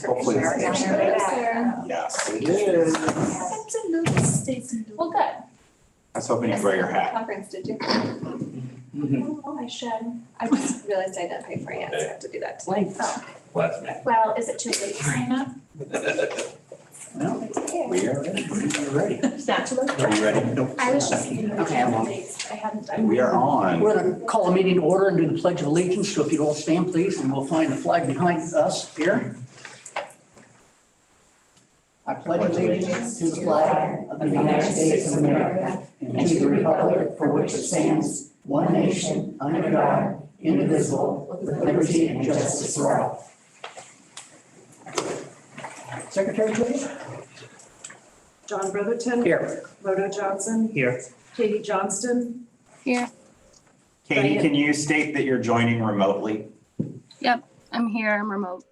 Hopefully. Yes, it is. Well, good. I was hoping you'd wear your hat. Conference, did you? Oh, I should. I just realized I didn't pay for it yet, so I have to do that tonight. Oh, Last minute. well, is it too late to sign up? Well, we are ready. We're ready. It's not too late. Are you ready? I was just thinking. Okay, I'm on. I hadn't done. We are on. We're going to call a meeting to order and do the Pledge of Allegiance. So if you'd all stand, please, and we'll find the flag behind us here. I pledge allegiance to the flag of the United States of America and to the republic for which it stands, one nation, under God, indivisible, with liberty and justice for all. Secretary, please. John Brotherton. Here. Rhoda Johnson. Here. Katie Johnston. Here. Katie, can you state that you're joining remotely? Yep, I'm here. I'm remote.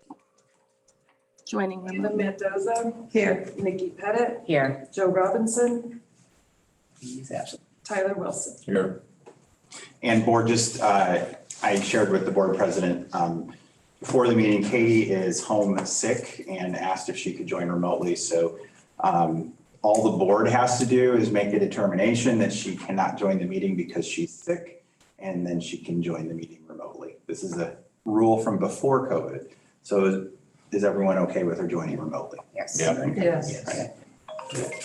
Joining Eva remote. Mendoza. Here. Nikki Pettit. Here. Joe Robinson. He's absent. Tyler Wilson. Here. And board, just, I shared with the board president, before the meeting, Katie is home sick and asked if she could join remotely. So all the board has to do is make a determination that she cannot join the meeting because she's sick, and then she can join the meeting remotely. This is a rule from before COVID. So is everyone okay with her joining remotely? Yes. Yeah. Yes. Okay.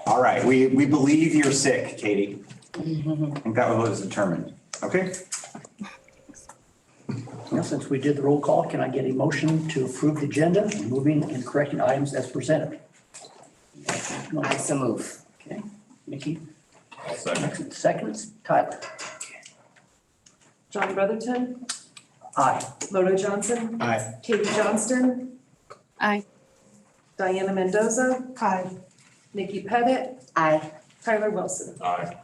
All right, we believe you're sick, Katie. I think that was determined. Okay. Now, since we did the roll call, can I get a motion to approve the agenda, moving and correcting items as presented? I so move. Okay, Nikki, Second. seconds, Tyler. John Brotherton. Aye. Rhoda Johnson. Aye. Katie Johnston. Aye. Diana Mendoza. Aye. Nikki Pettit. Aye. Tyler Wilson. Aye.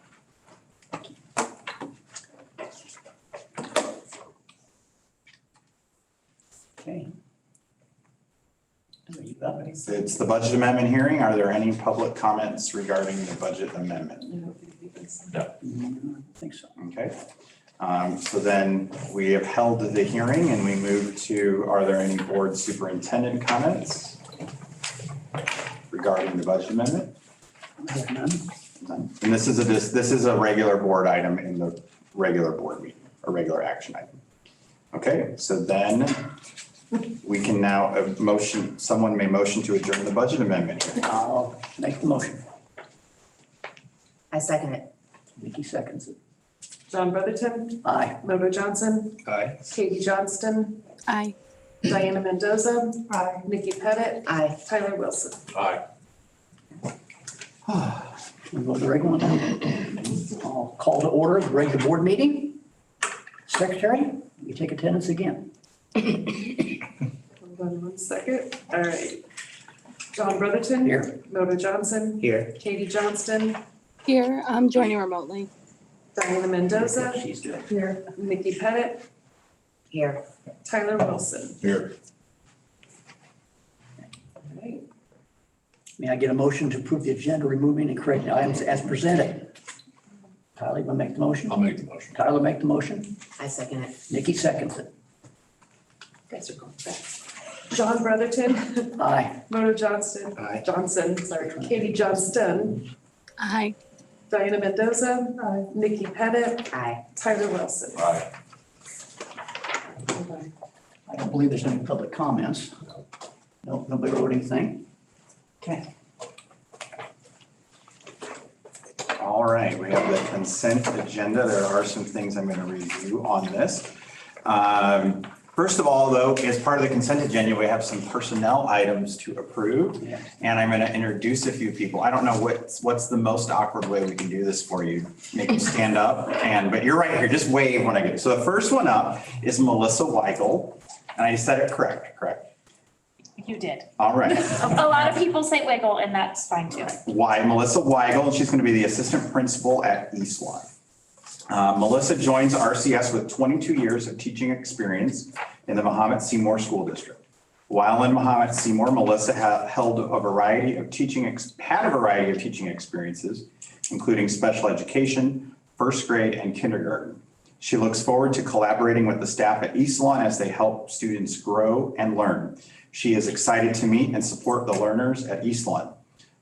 Okay. Are you up? It's the budget amendment hearing. Are there any public comments regarding the budget amendment? I don't think so. Okay. So then we have held the hearing and we move to, are there any board superintendent comments regarding the budget amendment? I have none. None. And this is a regular board item in the regular board meeting, a regular action item. Okay, so then we can now motion, someone may motion to adjourn the budget amendment hearing. I'll make the motion. I second it. Nikki seconds it. John Brotherton. Aye. Rhoda Johnson. Aye. Katie Johnston. Aye. Diana Mendoza. Aye. Nikki Pettit. Aye. Tyler Wilson. Aye. We'll go to the regular one. I'll call to order the regular board meeting. Secretary, you take attendance again. Hold on one second. All right. John Brotherton. Here. Rhoda Johnson. Here. Katie Johnston. Here. I'm joining remotely. Diana Mendoza. She's doing. Here. Nikki Pettit. Here. Tyler Wilson. Here. All right. May I get a motion to approve the agenda, removing and correcting items as presented? Tyler, you want to make the motion? I'll make the motion. Tyler, make the motion. I second it. Nikki seconds it. You guys are going fast. John Brotherton. Aye. Rhoda Johnston. Aye. Johnson, sorry. Katie Johnston. Aye. Diana Mendoza. Nikki Pettit. Aye. Tyler Wilson. Aye. I don't believe there's any public comments. No, nobody wrote anything. Okay. All right, we have the consent agenda. There are some things I'm going to review on this. First of all, though, as part of the consent agenda, we have some personnel items to approve. Yeah. And I'm going to introduce a few people. I don't know what's the most awkward way we can do this for you. Make you stand up, but you're right here. Just wave when I get it. So the first one up is Melissa Weigel. And I said it correct? You did. All right. A lot of people say wiggle and that's fine too. Melissa Weigel, and she's going to be the assistant principal at Eastlawn. Melissa joins RCS with 22 years of teaching experience in the Mahomet Seymour School District. While in Mahomet Seymour, Melissa had a variety of teaching experiences, including special education, first grade, and kindergarten. She looks forward to collaborating with the staff at East Lawn as they help students grow and learn. She is excited to meet and support the learners at East Lawn.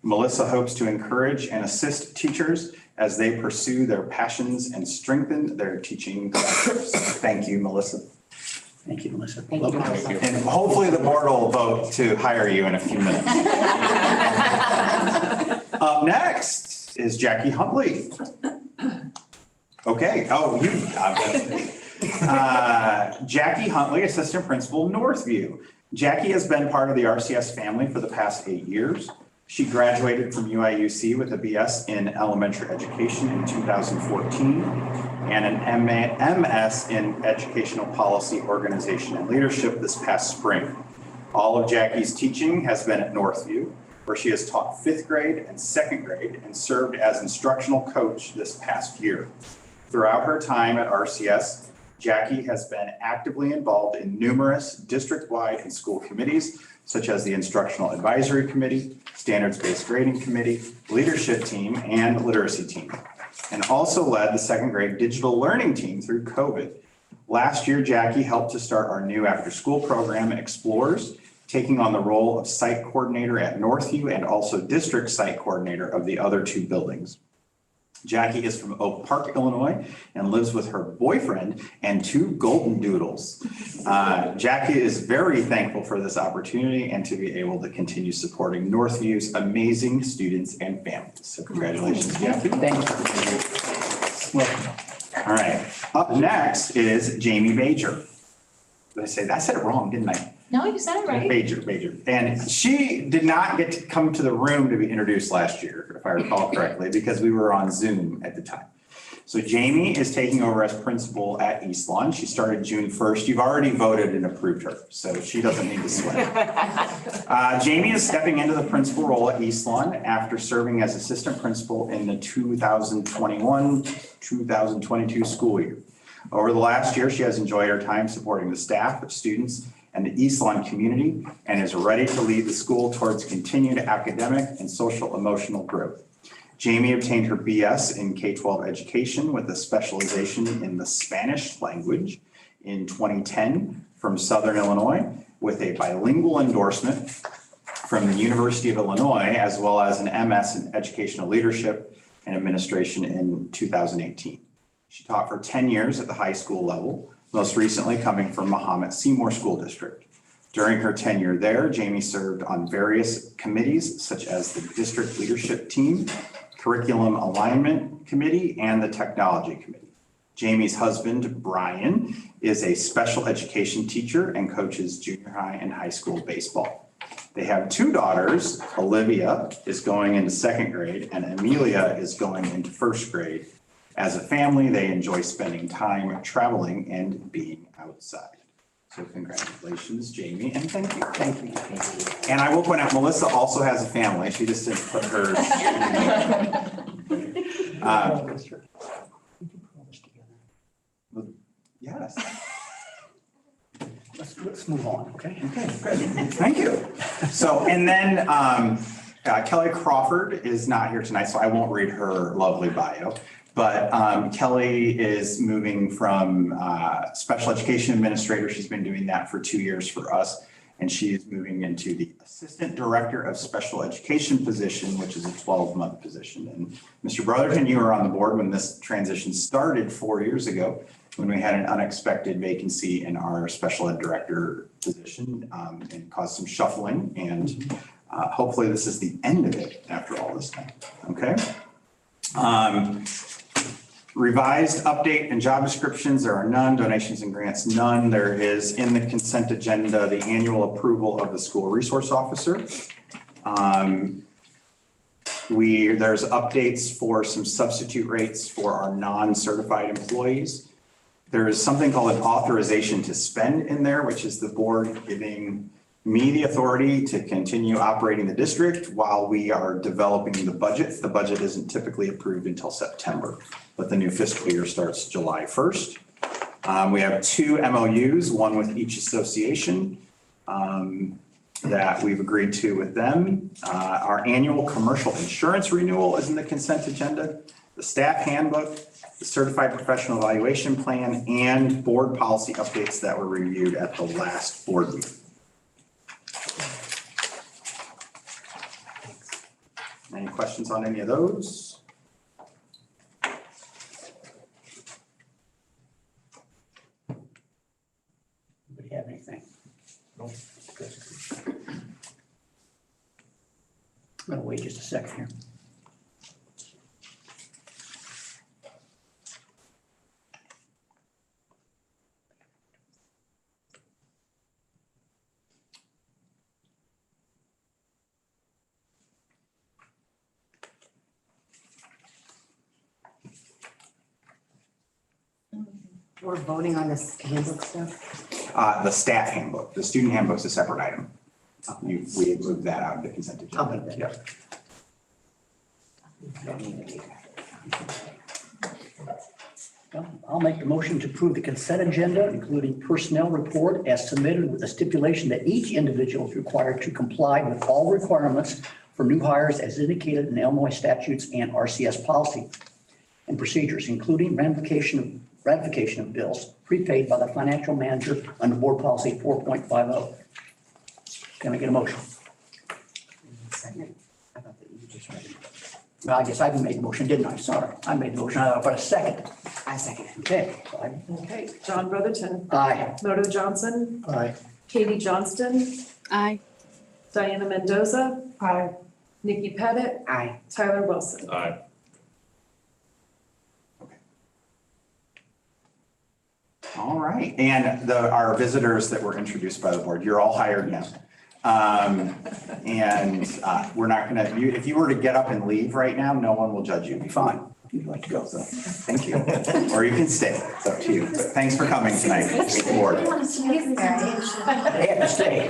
Melissa hopes to encourage and assist teachers as they pursue their passions and strengthen their teaching careers. Thank you, Melissa. Thank you, Melissa. Thank you, Melissa. And hopefully the board will vote to hire you in a few minutes. Up next is Jackie Huntley. Okay, Jackie Huntley, Assistant Principal, Northview. Jackie has been part of the RCS family for the past 8 years. She graduated from UIUC with a BS in elementary education in 2014 and an MS in educational policy, organization, and leadership this past spring. All of Jackie's teaching has been at Northview, where she has taught 5th grade and 2nd grade and served as instructional coach this past year. Throughout her time at RCS, Jackie has been actively involved in numerous district-wide and school committees, such as the Instructional Advisory Committee, Standards-Based Grading Committee, Leadership Team, and Literacy Team, and also led the 2nd grade digital learning team through COVID. Last year, Jackie helped to start our new after-school program, Explores, taking on the role of site coordinator at Northview and also district site coordinator of the other 2 buildings. Jackie is from Oak Park, Illinois, and lives with her boyfriend and 2 golden doodles. Jackie is very thankful for this opportunity and to be able to continue supporting Northview's amazing students and families. So congratulations, Jackie. Thank you. Welcome. All right, up next is Jamie Bajer. Did I say that? I said it wrong, didn't I? No, you said it right. Bajer. And she did not get to come to the room to be introduced last year, if I recall correctly, because we were on Zoom at the time. So Jamie is taking over as principal at East Lawn. She started June 1st. You've already voted and approved her, so she doesn't need to sweat. Jamie is stepping into the principal role at East Lawn after serving as assistant principal in the 2021-2022 school year. Over the last year, she has enjoyed her time supporting the staff, students, and the East Lawn community, and is ready to lead the school towards continued academic and social emotional growth. Jamie obtained her BS in K-12 education with a specialization in the Spanish language in 2010 from Southern Illinois, with a bilingual endorsement from the University of Illinois, as well as an MS in educational leadership and administration in 2018. She taught for 10 years at the high school level, most recently coming from Mahomet Seymour School District. During her tenure there, Jamie served on various committees such as the District Leadership Team, Curriculum Alignment Committee, and the Technology Committee. Jamie's husband, Brian, is a special education teacher and coaches junior high and high school baseball. They have 2 daughters. Olivia is going into 2nd grade and Amelia is going into 1st grade. As a family, they enjoy spending time traveling and being outside. So congratulations, Jamie, and thank you. Thank you. And I will point out, Melissa also has a family. She just didn't put hers. Yes. Let's move on, okay? Okay, good. Thank you. So, and then Kelly Crawford is not here tonight, so I won't read her lovely bio. But Kelly is moving from special education administrator. She's been doing that for 2 years for us. And she is moving into the assistant director of special education position, which is a 12-month position. And Mr. Brotherton, you were on the board when this transition started 4 years ago, when we had an unexpected vacancy in our special ed director position and caused some shuffling. And hopefully this is the end of it after all this time, okay? Revised update and job descriptions, there are none. Donations and grants, none. There is in the consent agenda, the annual approval of the school resource officer. There's updates for some substitute rates for our non-certified employees. There is something called an authorization to spend in there, which is the board giving me the authority to continue operating the district while we are developing the budget. The budget isn't typically approved until September, but the new fiscal year starts July 1st. We have 2 MOUs, one with each association that we've agreed to with them. Our annual commercial insurance renewal is in the consent agenda. the staff handbook, the certified professional evaluation plan, and board policy updates that were reviewed at the last board meeting. Any questions on any of those? Anybody have anything? No. Good. I'm gonna wait just a second here. We're voting on this handbook stuff. The staff handbook, the student handbook's a separate item. We had moved that out of the consent agenda. I'll move that. Yep. Well, I'll make the motion to approve the consent agenda, including personnel report as submitted with a stipulation that each individual is required to comply with all requirements for new hires as indicated in Illinois statutes and RCS policy and procedures, including ratification of bills prepaid by the financial manager under board policy 4.50. Can I get a motion? Second. I thought that you just read it. Well, I guess I made the motion, didn't I? Sorry, I made the motion. But a second. I second it. Okay. Okay, John Brotherton, Aye. Moto Johnson, Aye. Katie Johnston, Aye. Diana Mendoza. Aye. Nikki Pettit, Aye. Tyler Wilson. Aye. All right, and our visitors that were introduced by the board, you're all hired now. We're not gonna, if you were to get up and leave right now, no one will judge you. Be fine. You'd like to go, So, thank you. Or you can stay, it's up to you. But thanks for coming tonight, board. They have to stay.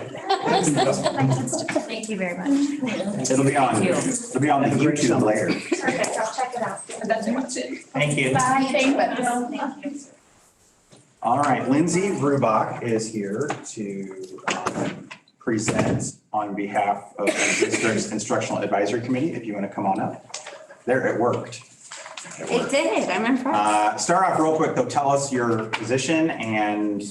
Thank you very much. It'll be on the YouTube later. Perfect, I'll check it out. That's much it. Thank you. Bye, thank you. All right, Lindsay Brubach is here to present on behalf of the district's instructional advisory committee. If you want to come on up. There, it worked. It did, I'm impressed. Start off real quick, though. Tell us your position and,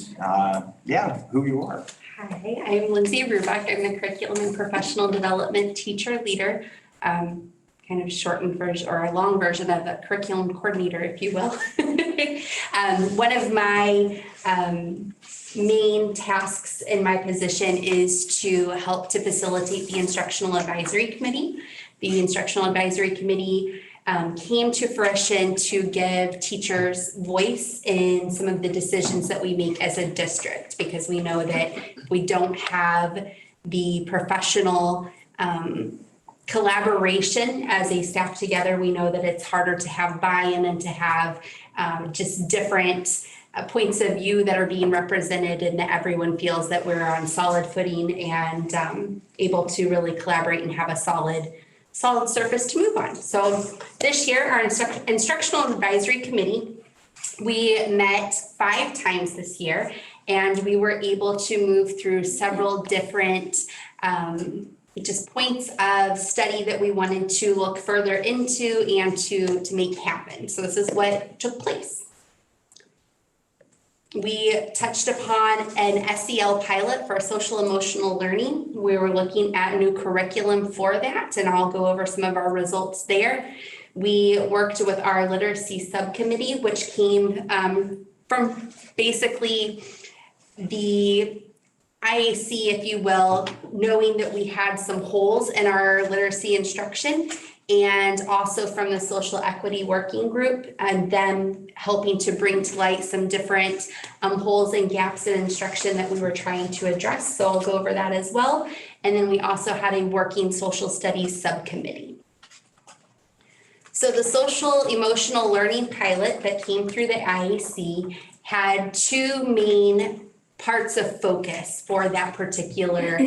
who you are. Hi, I'm Lindsay Brubach. I'm the Curriculum and Professional Development Teacher Leader, kind of shortened version or a long version of a curriculum coordinator, if you will. One of my main tasks in my position is to help to facilitate the Instructional Advisory Committee. The Instructional Advisory Committee came to fruition to give teachers voice in some of the decisions that we make as a district, because we know that we don't have the professional collaboration as a staff together. We know that it's harder to have buy-in and to have just different points of view that are being represented, and that everyone feels that we're on solid footing and able to really collaborate and have a solid surface to move on. So this year, our Instructional Advisory Committee, we met 5 times this year, and we were able to move through several different just points of study that we wanted to look further into and to make happen. So this is what took place. We touched upon an SEL pilot for social emotional learning. We were looking at a new curriculum for that, and I'll go over some of our results there. We worked with our literacy subcommittee, which came from basically the IAC, if you will, knowing that we had some holes in our literacy instruction, and also from the social equity working group, and them helping to bring to light some different holes and gaps in instruction that we were trying to address. So I'll go over that as well. And then we also had a working social studies subcommittee. So the social emotional learning pilot that came through the IAC had 2 main parts of focus for that particular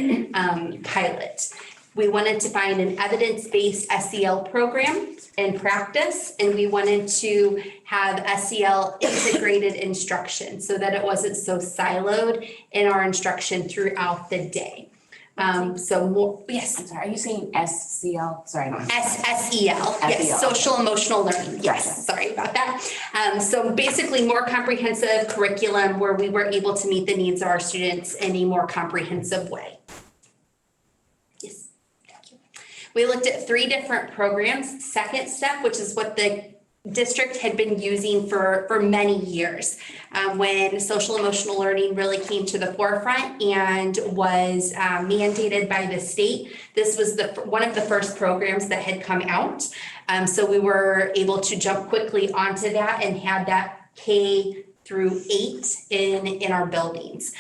pilot. We wanted to find an evidence-based SEL program and practice, and we wanted to have SEL integrated instruction so that it wasn't so siloed in our instruction throughout the day. So more, yes. I'm sorry, are you saying SCL? Sorry, I don't. SEL, yes, SEL. social emotional learning, yes, sorry about that. So basically more comprehensive curriculum where we were able to meet the needs of our students in a more comprehensive way. Yes, thank you. We looked at 3 different programs. Second step, which is what the district had been using for many years, when social emotional learning really came to the forefront and was mandated by the state. This was one of the first programs that had come out. So we were able to jump quickly onto that and had that K through 8 in our buildings.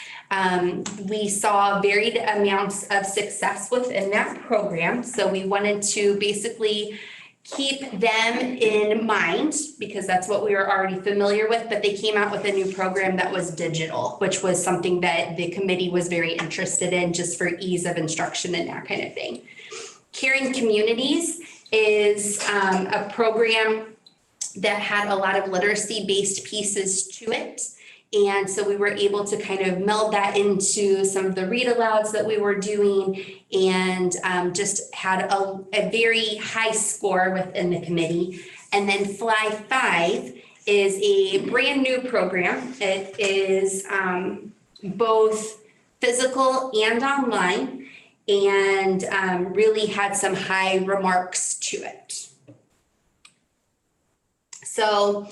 We saw varied amounts of success within that program. So we wanted to basically keep them in mind because that's what we were already familiar with, but they came out with a new program that was digital, which was something that the committee was very interested in just for ease of instruction and that kind of thing. Caring Communities is a program that had a lot of literacy-based pieces to it. And so we were able to kind of meld that into some of the read alouds that we were doing and just had a very high score within the committee. And then Fly 5 is a brand new program. It is both physical and online and really had some high remarks to it. So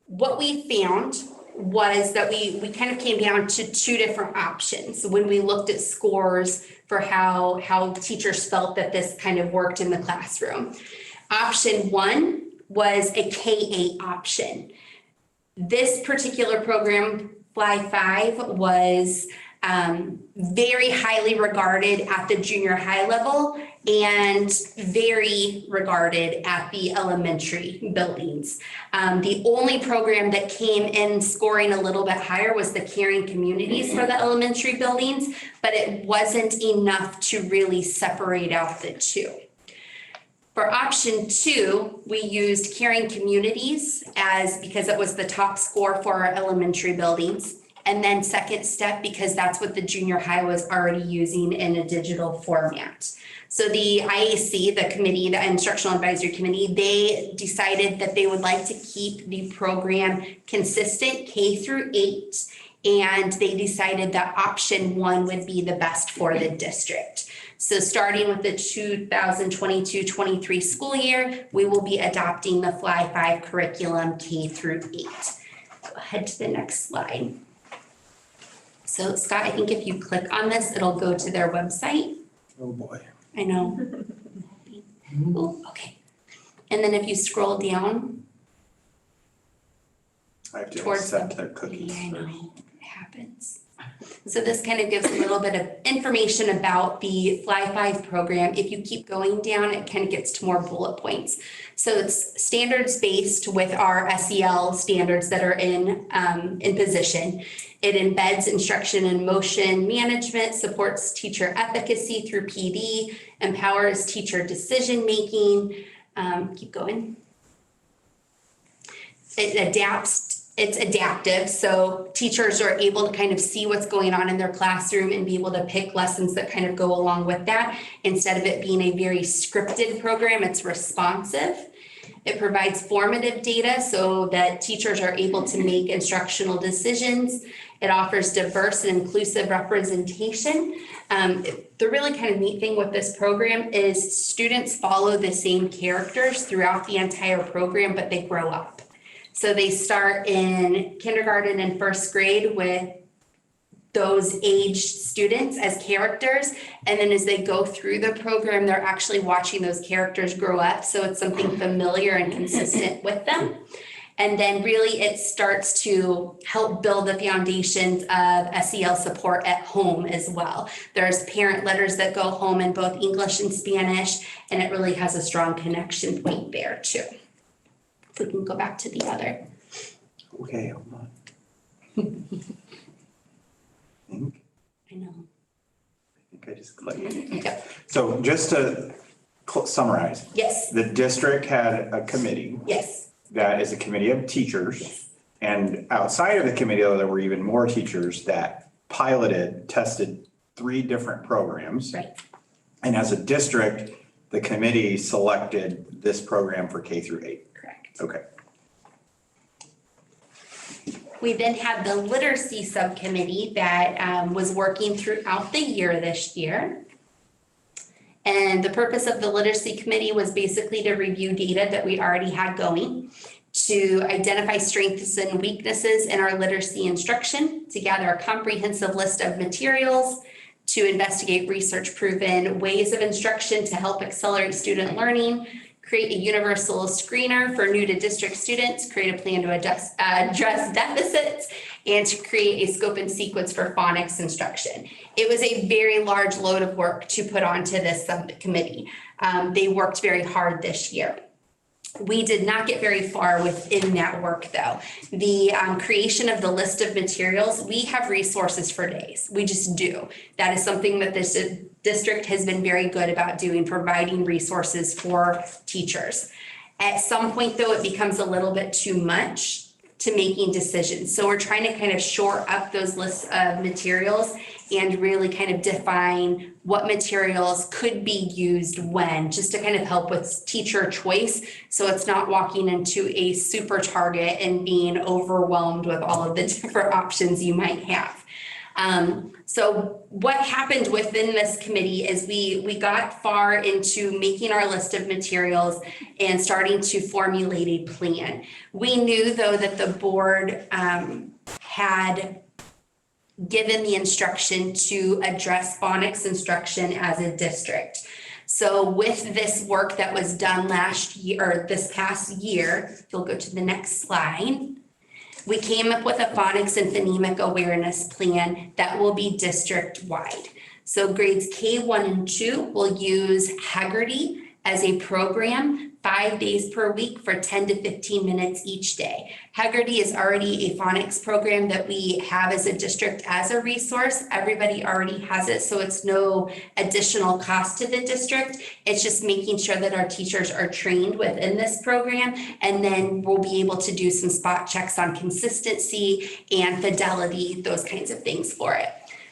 what we found was that we kind of came down to 2 different options when we looked at scores for how teachers felt that this kind of worked in the classroom. Option 1 was a K-8 option. This particular program, Fly 5, was very highly regarded at the junior high level and very regarded at the elementary buildings. The only program that came in scoring a little bit higher was the Caring Communities for the elementary buildings, but it wasn't enough to really separate out the 2. For option 2, we used Caring Communities because it was the top score for our elementary buildings. And then second step, because that's what the junior high was already using in a digital format. So the IAC, the committee, the Instructional Advisory Committee, they decided that they would like to keep the program consistent K through 8. And they decided that option 1 would be the best for the district. So starting with the 2022-23 school year, we will be adopting the Fly 5 curriculum K through 8. Go ahead to the next slide. So Scott, I think if you click on this, it'll go to their website. Oh, boy. I know. Oh, okay. And then if you scroll down. I have to Towards accept their cookies Yeah, I first. know, it happens. So this kind of gives a little bit of information about the Fly 5 program. If you keep going down, it kind of gets to more bullet points. So it's standards based with our SEL standards that are in position. It embeds instruction and motion management, supports teacher efficacy through PD, empowers teacher decision making. Keep going. It's adaptive, so teachers are able to kind of see what's going on in their classroom and be able to pick lessons that kind of go along with that. Instead of it being a very scripted program, it's responsive. It provides formative data so that teachers are able to make instructional decisions. It offers diverse and inclusive representation. The really kind of neat thing with this program is students follow the same characters throughout the entire program, but they grow up. So they start in kindergarten and first grade with those aged students as characters. And then as they go through the program, they're actually watching those characters grow up. So it's something familiar and consistent with them. And then really it starts to help build the foundations of SEL support at home as well. There's parent letters that go home in both English and Spanish, and it really has a strong connection point there too. If we can go back to the other. Okay, hold on. I know. I just clicked. Okay. So just to summarize, Yes, the district had a committee yes, that is a committee of teachers. And outside of the committee, there were even more teachers that piloted, tested 3 different programs. Right. And as a district, the committee selected this program for K through 8. Correct. Okay. We then had the literacy subcommittee that was working throughout the year this year. And the purpose of the literacy committee was basically to review data that we already had going, to identify strengths and weaknesses in our literacy instruction, to gather a comprehensive list of materials, to investigate research-proven ways of instruction to help accelerate student learning, create a universal screener for new to district students, create a plan to address deficits, and to create a scope and sequence for phonics instruction. It was a very large load of work to put onto this subcommittee. They worked very hard this year. We did not get very far within that work though. The creation of the list of materials, we have resources for days. We just do. That is something that this district has been very good about doing, providing resources for teachers. At some point though, it becomes a little bit too much to making decisions. So we're trying to kind of shore up those lists of materials and really kind of define what materials could be used when, just to kind of help with teacher choice. So it's not walking into a super target and being overwhelmed with all of the different options you might have. So what happened within this committee is we got far into making our list of materials and starting to formulate a plan. We knew though that the board had given the instruction to address phonics instruction as a district. So with this work that was done last year, or this past year, if you'll go to the next slide, we came up with a phonics and phonemic awareness plan that will be district-wide. So grades K1 and 2 will use Haggerty as a program 5 days per week for 10 to 15 minutes each day. Haggerty is already a phonics program that we have as a district as a resource. Everybody already has it, so it's no additional cost to the district. It's just making sure that our teachers are trained within this program, and then we'll be able to do some spot checks on consistency and fidelity, those kinds of things for it.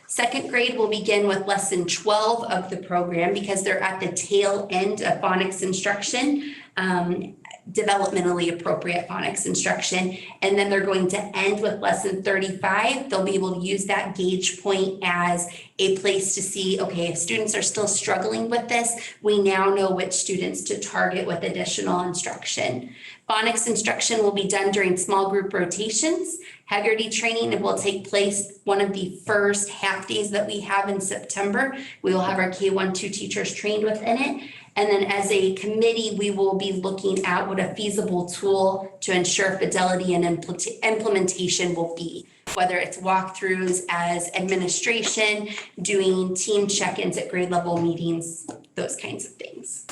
Second grade will begin with lesson 12 of the program because they're at the tail end of phonics instruction, developmentally appropriate phonics instruction. And then they're going to end with lesson 35. They'll be able to use that gauge point as a place to see, okay, if students are still struggling with this, we now know which students to target with additional instruction. Phonics instruction will be done during small group rotations. Haggerty training will take place one of the first half days that we have in September. We will have our K1-2 teachers trained within it. And then as a committee, we will be looking at what a feasible tool to ensure fidelity and implementation will be, whether it's walkthroughs as administration, doing team check-ins at grade level meetings, those kinds of things.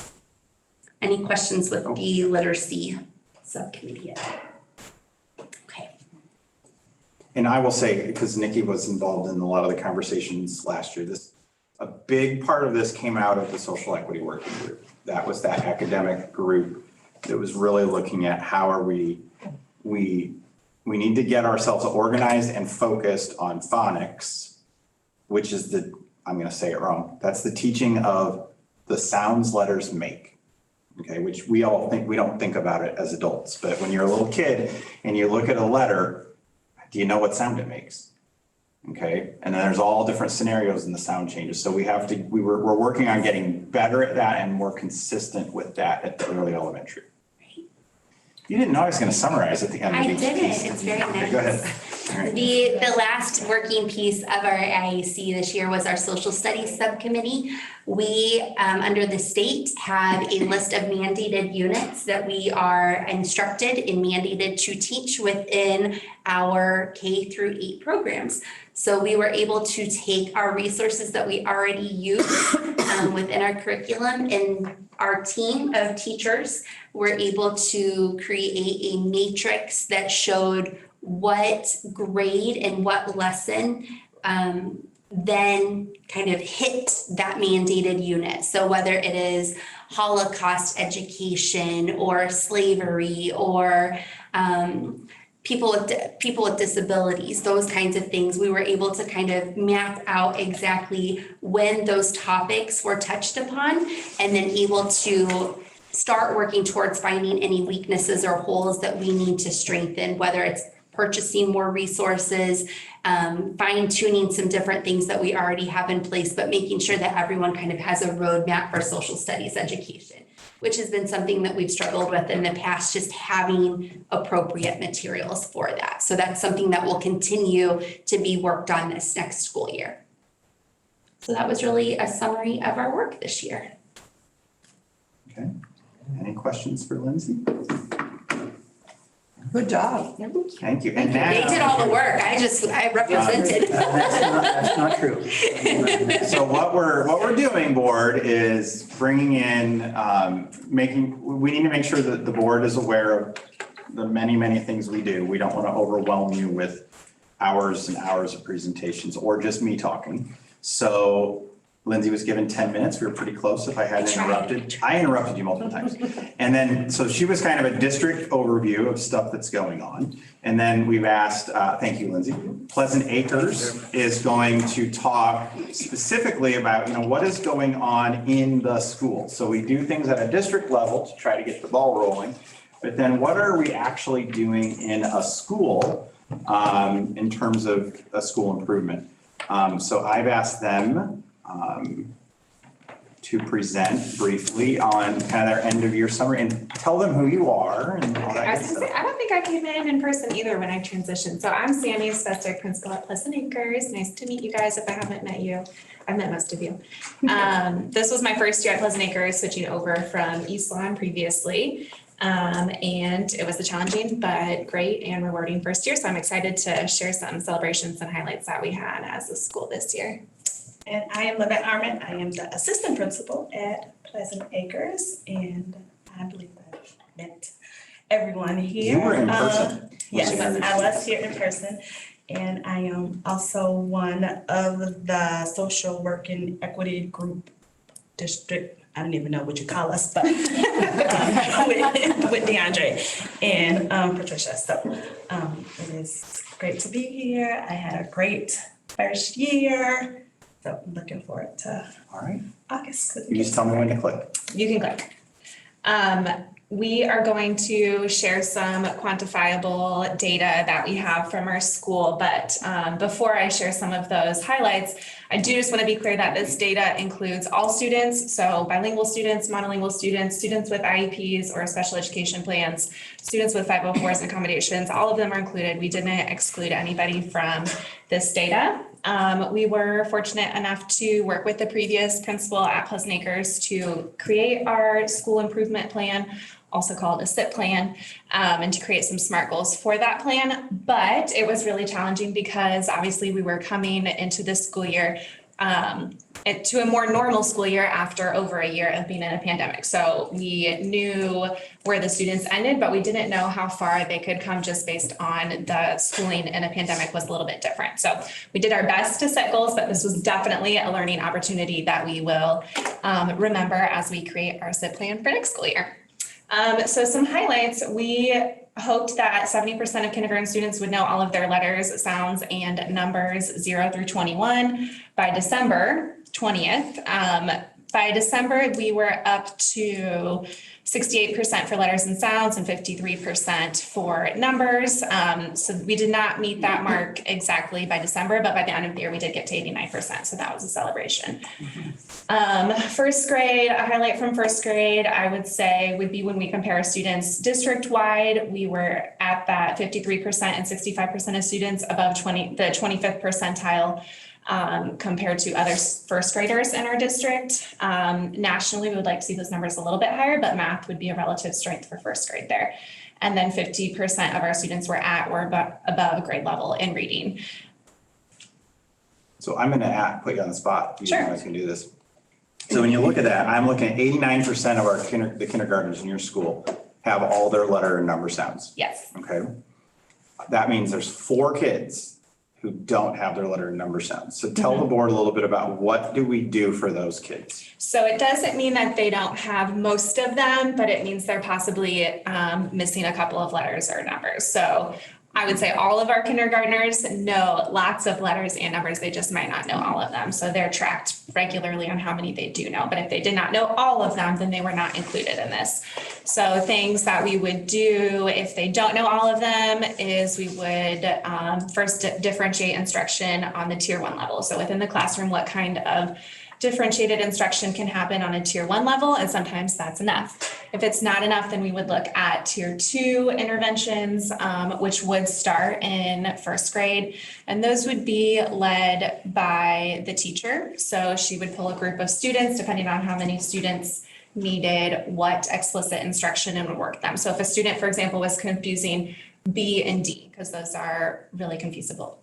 Any questions with the literacy subcommittee? Okay. And I will say, because Nikki was involved in a lot of the conversations last year, a big part of this came out of the social equity working group. That was that academic group that was really looking at how are we need to get ourselves organized and focused on phonics, which is I'm going to say it wrong. That's the teaching of the sounds letters make. Okay, which we don't think about it as adults, but when you're a little kid and you look at a letter, do you know what sound it makes? Okay, and then there's all different scenarios in the sound changes. So we're working on getting better at that and more consistent with that at the early elementary. You didn't know I was going to summarize at the end of each piece. I didn't. It's very nice. Okay, go ahead. All right. The last working piece of our IAC this year was our social studies subcommittee. We, under the state, have a list of mandated units that we are instructed and mandated to teach within our K through 8 programs. So we were able to take our resources that we already use within our curriculum, and our team of teachers were able to create a matrix that showed what grade and what lesson then kind of hit that mandated unit. So whether it is Holocaust education or slavery or people with disabilities, those kinds of things. We were able to kind of map out exactly when those topics were touched upon and then able to start working towards finding any weaknesses or holes that we need to strengthen, whether it's purchasing more resources, fine tuning some different things that we already have in place, but making sure that everyone kind of has a roadmap for social studies education, which has been something that we've struggled with in the past, just having appropriate materials for that. So that's something that will continue to be worked on this next school year. So that was really a summary of our work this year. Okay. Any questions for Lindsay? Good job. Thank you. And They did all the work. I represented. That's not true. So what we're doing, board, is bringing in, we need to make sure that the board is aware of the many, many things we do. We don't want to overwhelm you with hours and hours of presentations or just me talking. So Lindsay was given 10 minutes. We were pretty close if I hadn't interrupted. I interrupted you multiple times. And then, so she was kind of a district overview of stuff that's going on. And then we've asked, thank you, Lindsay. Pleasant Acres is going to talk specifically about, what is going on in the school. So we do things at a district level to try to get the ball rolling. But then what are we actually doing in a school in terms of a school improvement? So I've asked them to present briefly on kind of their end of year summary and tell them who you are and all that I good was gonna stuff. say, I don't think I came in person either when I transitioned. So I'm Sammy, Spector Principal at Pleasant Acres. Nice to meet you guys if I haven't met you. I've met most of you. This was my first year at Pleasant Acres, switching over from East Lawn previously. And it was a challenging but great and rewarding first year. So I'm excited to share some celebrations and highlights that we had as a school this year. And I am Lynette Armin. I am the assistant principal at Pleasant Acres, and I believe I met everyone here. You were in person. Yes, I was here in person, and I am also one of the social work and equity group district. I don't even know what you call us, but with DeAndre and Patricia. So it is great to be here. I had a great first year. So I'm looking forward to All right. August. You just tell me when to click. You can click. We are going to share some quantifiable data that we have from our school, but before I share some of those highlights, I do just want to be clear that this data includes all students, so bilingual students, monolingual students, students with IEPs or special education plans, students with 504s and accommodations, all of them are included. We didn't exclude anybody from this data. We were fortunate enough to work with the previous principal at Pleasant Acres to create our school improvement plan, also called a SIP plan, and to create some SMART goals for that plan. But it was really challenging because obviously we were coming into this school year to a more normal school year after over a year of being in a pandemic. So we knew where the students ended, but we didn't know how far they could come just based on the schooling in a pandemic was a little bit different. So we did our best to set goals, but this was definitely a learning opportunity that we will remember as we create our SIP plan for next school year. So some highlights, we hoped that 70% of kindergarten students would know all of their letters, sounds, and numbers 0 through 21 by December 20th. By December, we were up to 68% for letters and sounds and 53% for numbers. So we did not meet that mark exactly by December, but by the end of the year, we did get to 89%. So that was a celebration. First grade, a highlight from first grade, I would say would be when we compare students district-wide, we were at that 53% and 65% of students above the 25th percentile compared to other first graders in our district. Nationally, we would like to see those numbers a little bit higher, but math would be a relative strength for first grade there. And then 50% of our students were at or above grade level in reading. So I'm going to put you on the spot. You Sure. guys can do this. So when you look at that, I'm looking at 89% of the kindergartners in your school have all their letter and number sounds. Yes. Okay. That means there's 4 kids who don't have their letter and number sounds. So tell the board a little bit about what do we do for those kids? So it doesn't mean that they don't have most of them, but it means they're possibly missing a couple of letters or numbers. So I would say all of our kindergartners know lots of letters and numbers. They just might not know all of them. So they're tracked regularly on how many they do know. But if they did not know all of them, then they were not included in this. So things that we would do if they don't know all of them is we would first differentiate instruction on the tier 1 level. So within the classroom, what kind of differentiated instruction can happen on a tier 1 level, and sometimes that's enough. If it's not enough, then we would look at tier 2 interventions, which would start in first grade. And those would be led by the teacher. So she would pull a group of students, depending on how many students needed what explicit instruction, and would work them. So if a student, for example, was confusing B and D, because those are really confusable,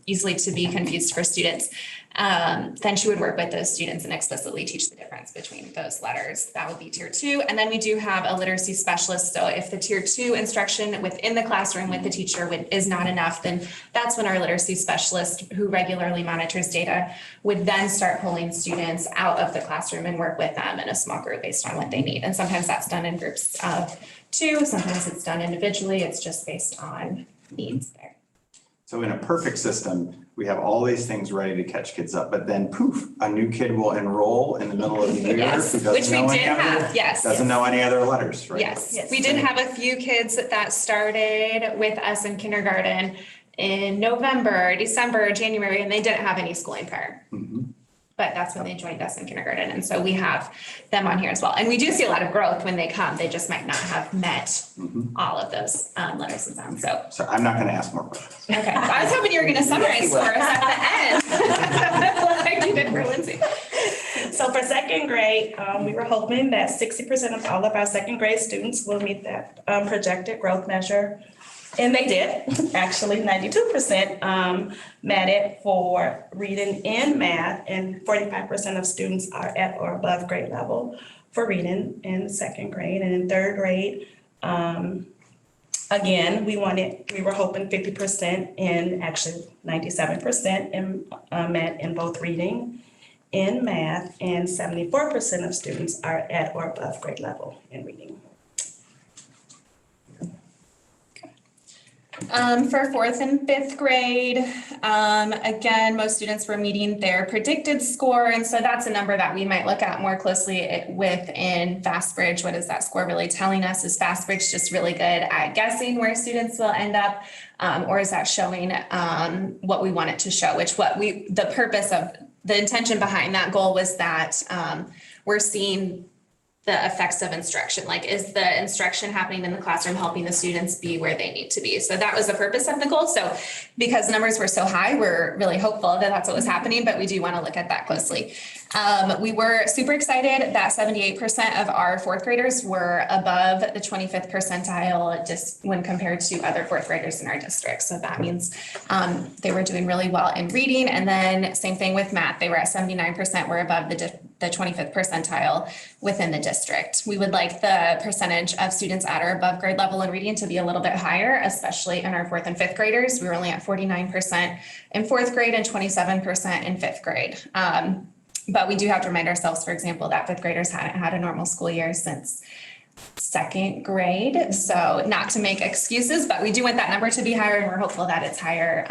easily to be confused for students, then she would work with those students and explicitly teach the difference between those letters. That would be tier 2. And then we do have a literacy specialist. So if the tier 2 instruction within the classroom with the teacher is not enough, then that's when our literacy specialist, who regularly monitors data, would then start pulling students out of the classroom and work with them in a small group based on what they need. And sometimes that's done in groups of 2, sometimes it's done individually. It's just based on needs there. So in a perfect system, we have all these things ready to catch kids up, but then poof, a new kid will enroll in the middle of the year Yes, who which doesn't we know did any other, have, yes. doesn't know any other letters, right? Yes, Yes. we did have a few kids that started with us in kindergarten in November, December, January, and they didn't have any schooling prior. Mhm. But that's when they joined us in kindergarten. And so we have them on here as well. And we do see a lot of growth when they come. They just might not have met all of those letters and sounds. So I'm not gonna ask more questions. Okay. I was hoping you were going to summarize for us at the end. Like you did for Lindsay. So for second grade, we were hoping that 60% of all of our second grade students will meet that projected growth measure. And they did, actually 92% met it for reading and math, and 45% of students are at or above grade level for reading in second grade. And in third grade, again, we were hoping 50% and actually 97% met in both reading and math, and 74% of students are at or above grade level in reading. For 4th and 5th grade, again, most students were meeting their predicted score. And so that's a number that we might look at more closely within FastBridge. What is that score really telling us? Is FastBridge just really good at guessing where students will end up? Or is that showing what we want it to show, the purpose of the intention behind that goal was that we're seeing the effects of instruction. Like, is the instruction happening in the classroom helping the students be where they need to be? So that was the purpose of the goal. So because numbers were so high, we're really hopeful that that's what was happening, but we do want to look at that closely. We were super excited that 78% of our 4th graders were above the 25th percentile just when compared to other 4th graders in our district. So that means they were doing really well in reading. And then same thing with math. They were at 79%, were above the 25th percentile within the district. We would like the percentage of students at or above grade level in reading to be a little bit higher, especially in our 4th and 5th graders. We were only at 49% in 4th grade and 27% in 5th grade. But we do have to remind ourselves, for example, that 5th graders hadn't had a normal school year since 2nd grade. So not to make excuses, but we do want that number to be higher, and we're hopeful that it's higher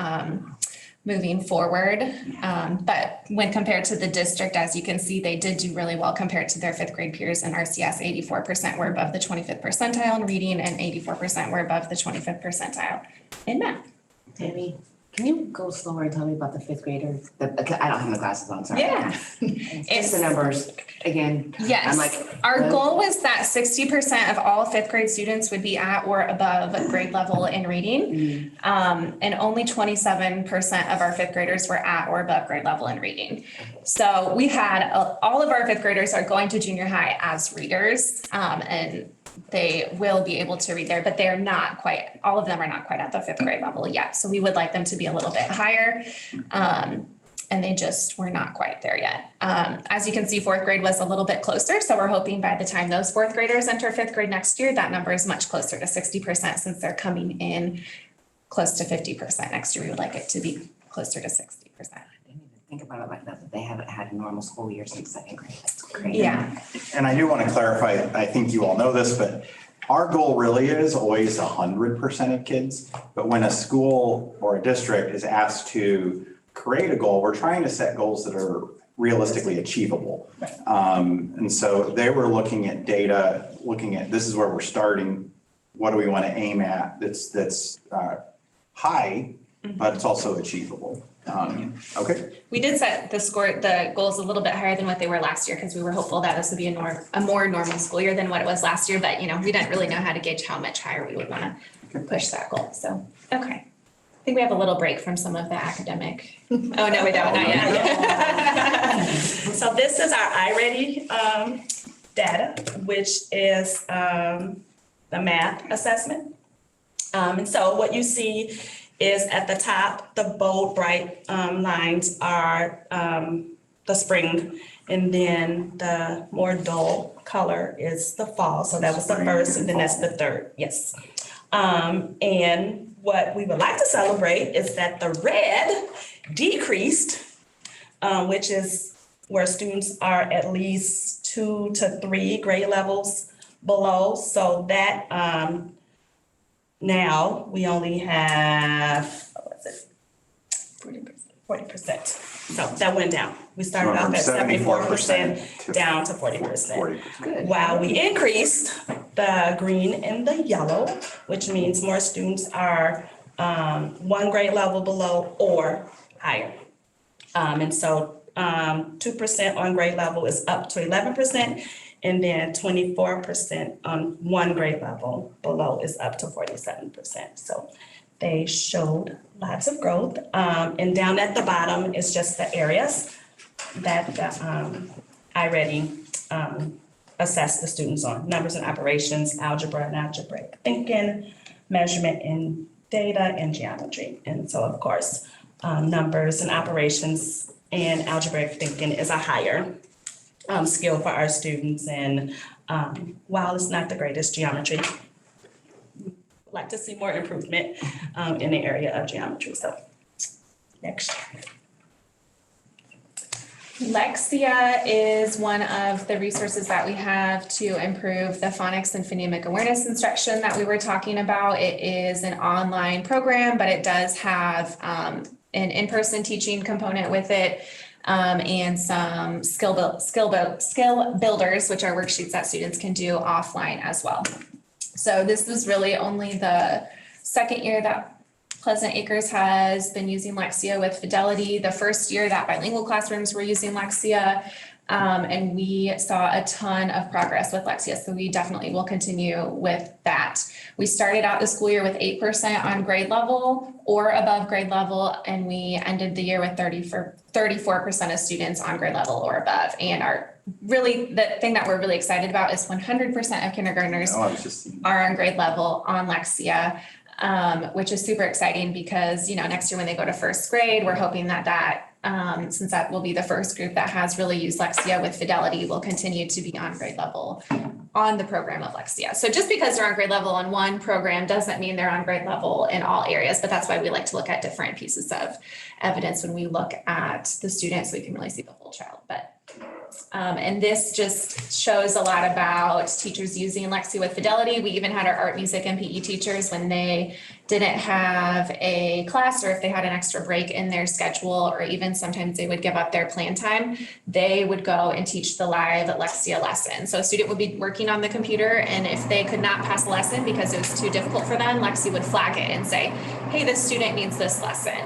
moving forward. But when compared to the district, as you can see, they did do really well compared to their 5th grade peers in RCS. 84% were above the 25th percentile in reading, and 84% were above the 25th percentile in math. Tammy, can you go slower and tell me about the 5th graders? I don't have my glasses on, sorry. Yeah. Just the numbers again. Yes. I'm like, Our goal was that 60% of all 5th grade students would be at or above grade level in reading. And only 27% of our 5th graders were at or above grade level in reading. So we had all of our 5th graders are going to junior high as readers, and they will be able to read there, but they're not quite, all of them are not quite at the 5th grade level yet. So we would like them to be a little bit higher. And they just were not quite there yet. As you can see, 4th grade was a little bit closer. So we're hoping by the time those 4th graders enter 5th grade next year, that number is much closer to 60% since they're coming in close to 50% next year. We would like it to be closer to 60%. I didn't even think about it like that they haven't had a normal school year since 2nd grade. That's great. Yeah. And I do want to clarify, I think you all know this, but our goal really is always 100% of kids. But when a school or a district is asked to create a goal, we're trying to set goals that are realistically achievable. And so they were looking at data, looking at, this is where we're starting. What do we want to aim at that's high, but it's also achievable. Okay. We did set the goals a little bit higher than what they were last year because we were hopeful that this would be a more normal school year than what it was last year. But, we didn't really know how to gauge how much higher we would want to push that goal. So, okay. I think we have a little break from some of the academic. Oh, no, we don't, not yet. So this is our iReady data, which is the math assessment. And so what you see is at the top, the bold, bright lines are the spring, and then the more dull color is the fall. So that was the first, and then that's the third, yes. And what we would like to celebrate is that the red decreased, which is where students are at least 2 to 3 grade levels below. So that now we only have, 40%. So that went down. We started off at 74% down to 40%. While we increased the green and the yellow, which means more students are 1 grade level below or higher. And so 2% on grade level is up to 11%, and then 24% on 1 grade level below is up to 47%. So they showed lots of growth. And down at the bottom is just the areas that iReady assess the students on: numbers and operations, algebra and algebraic thinking, measurement and data, and geometry. And so, of course, numbers and operations and algebraic thinking is a higher skill for our students. And while it's not the greatest, geometry, like to see more improvement in the area of geometry. So next. Lexia is one of the resources that we have to improve the phonics and phonemic awareness instruction that we were talking about. It is an online program, but it does have an in-person teaching component with it, and some skill builders, which are worksheets that students can do offline as well. So this was really only the second year that Pleasant Acres has been using Lexia with Fidelity, the first year that bilingual classrooms were using Lexia, and we saw a ton of progress with Lexia, so we definitely will continue with that. We started out the school year with 8% on grade level or above grade level, and we ended the year with 34% of students on grade level or above. And the thing that we're really excited about is 100% of kindergartners are on grade level on Lexia. Which is super exciting because, next year when they go to first grade, we're hoping that since that will be the first group that has really used Lexia with Fidelity, will continue to be on grade level on the program of Lexia. So just because they're on grade level on one program doesn't mean they're on grade level in all areas, but that's why we like to look at different pieces of evidence when we look at the students, so we can really see the whole child. And this just shows a lot about teachers using Lexia with Fidelity. We even had our art, music, and PE teachers, when they didn't have a class or if they had an extra break in their schedule, or even sometimes they would give up their plan time, they would go and teach the live Lexia lesson. So a student would be working on the computer, and if they could not pass a lesson because it was too difficult for them, Lexia would flag it and say, hey, this student needs this lesson.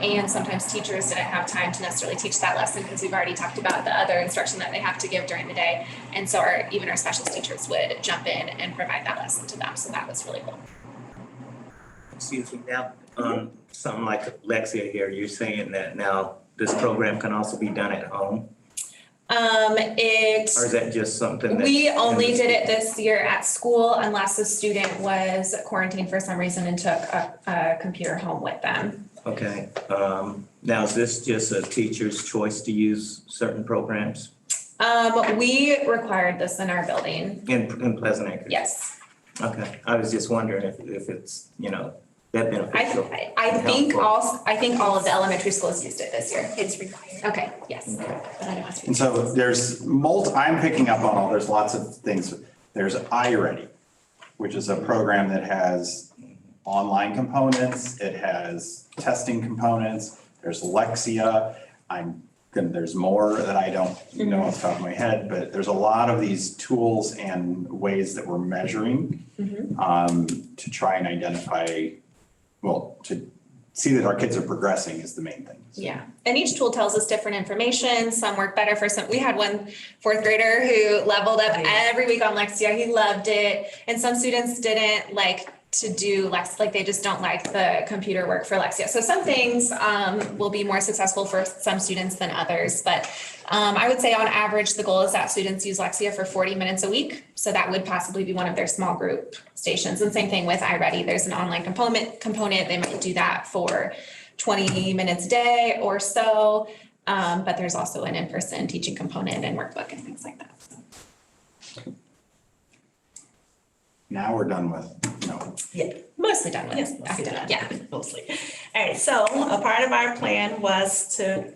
And sometimes teachers didn't have time to necessarily teach that lesson because we've already talked about the other instruction that they have to give during the day. And so even our specialist teachers would jump in and provide that lesson to them. So that was really cool. Excuse me, now, something like Lexia here, you're saying that now this program can also be done at home? Or is that just something that? We only did it this year at school unless a student was quarantined for some reason and took a computer home with them. Okay, now is this just a teacher's choice to use certain programs? We required this in our building. In Pleasant Acres? Yes. Okay, I was just wondering if it's, that beneficial. I think all of the elementary schools used it this year. It's required. Okay, yes. And so there's I'm picking up on there's lots of things. There's iReady. which is a program that has online components, it has testing components, there's Lexia. There's more that I don't know off the top of my head, but there's a lot of these tools and ways that we're measuring to try and identify, well, to see that our kids are progressing is the main thing. Yeah, and each tool tells us different information. Some work better for some. We had one fourth grader who leveled up every week on Lexia. He loved it. And some students didn't like to do like they just don't like the computer work for Lexia. So some things will be more successful for some students than others. But I would say on average, the goal is that students use Lexia for 40 minutes a week. So that would possibly be one of their small group stations. And same thing with iReady. There's an online component. They might do that for 20 minutes a day or so. But there's also an in-person teaching component and workbook and things like that. Now we're done with, Mostly done with. Yes, mostly done. Yeah. Mostly. All right, so a part of our plan was to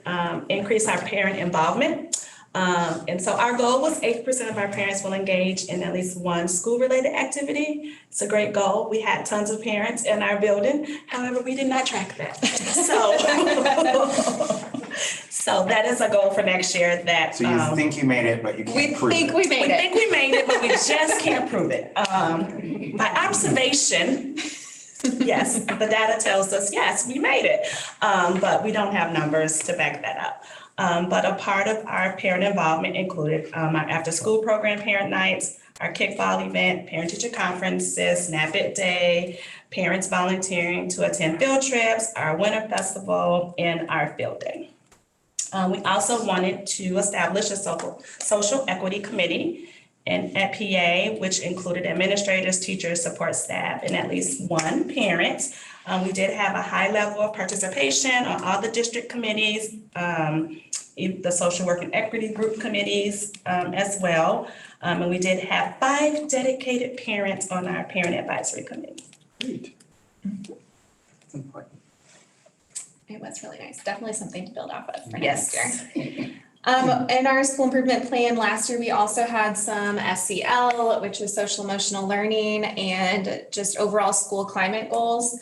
increase our parent involvement. And so our goal was 80% of our parents will engage in at least one school-related activity. It's a great goal. We had tons of parents in our building. However, we did not track that. So that is a goal for next year that. so you think you made it, but you can't prove it. We think we made it, but we just can't prove it. By observation, yes, the data tells us, yes, we made it. But we don't have numbers to back that up. But a part of our parent involvement included our after-school program parent nights, our kickball event, parent-teacher conferences, Snap It Day, parents volunteering to attend field trips, our winter festival, and our field day. We also wanted to establish a social equity committee at PA, which included administrators, teachers, support staff, and at least one parent. We did have a high level of participation on all the district committees, the social work and equity group committees as well. And we did have 5 dedicated parents on our parent advisory committee. Great. It's important. It was really nice. Definitely something to build off of for Yes. next year. In our school improvement plan last year, we also had some SEL, which is social emotional learning, and just overall school climate goals.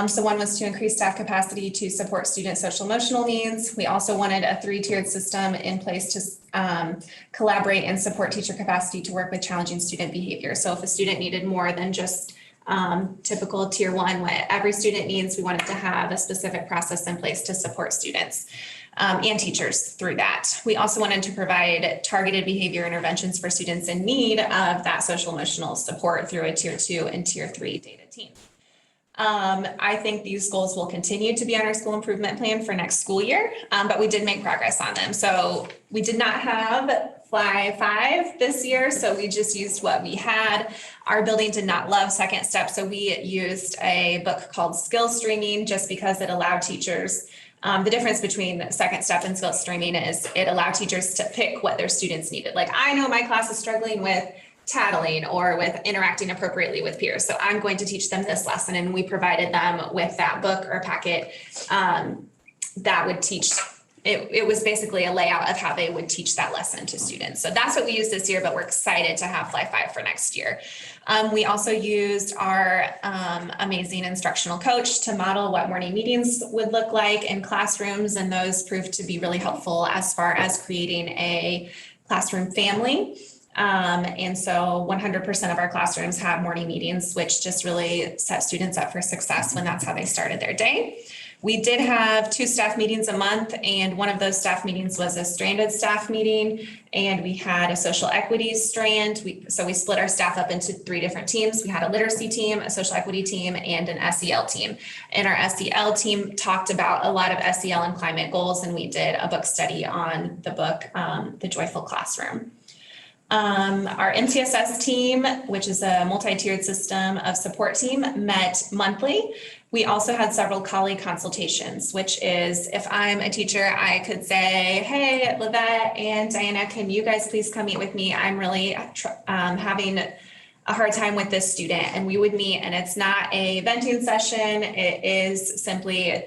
So one was to increase staff capacity to support student social emotional needs. We also wanted a 3-tiered system in place to collaborate and support teacher capacity to work with challenging student behavior. So if a student needed more than just typical tier 1, what every student needs, we wanted to have a specific process in place to support students and teachers through that. We also wanted to provide targeted behavior interventions for students in need of that social emotional support through a tier 2 and tier 3 data team. I think these goals will continue to be on our school improvement plan for next school year, but we did make progress on them. So we did not have Fly 5 this year, so we just used what we had. Our building did not love second step, so we used a book called Skill Streaming just because it allowed teachers. The difference between second step and skill streaming is it allowed teachers to pick what their students needed. Like, I know my class is struggling with tattling or with interacting appropriately with peers, so I'm going to teach them this lesson, and we provided them with that book or packet that would teach. It was basically a layout of how they would teach that lesson to students. So that's what we used this year, but we're excited to have Fly 5 for next year. We also used our amazing instructional coach to model what morning meetings would look like in classrooms, and those proved to be really helpful as far as creating a classroom family. And so 100% of our classrooms have morning meetings, which just really set students up for success when that's how they started their day. We did have 2 staff meetings a month, and one of those staff meetings was a stranded staff meeting, and we had a social equity strand. So we split our staff up into 3 different teams. We had a literacy team, a social equity team, and an SEL team. And our SEL team talked about a lot of SEL and climate goals, and we did a book study on the book, The Joyful Classroom. Our MTSS team, which is a multi-tiered system of support team, met monthly. We also had several colleague consultations, which is if I'm a teacher, I could say, hey, Livette and Diana, can you guys please come meet with me? I'm really having a hard time with this student. And we would meet, and it's not a venting session. It is simply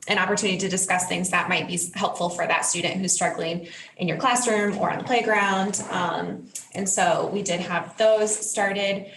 an opportunity to discuss things that might be helpful for that student who's struggling in your classroom or on the playground. And so we did have those started.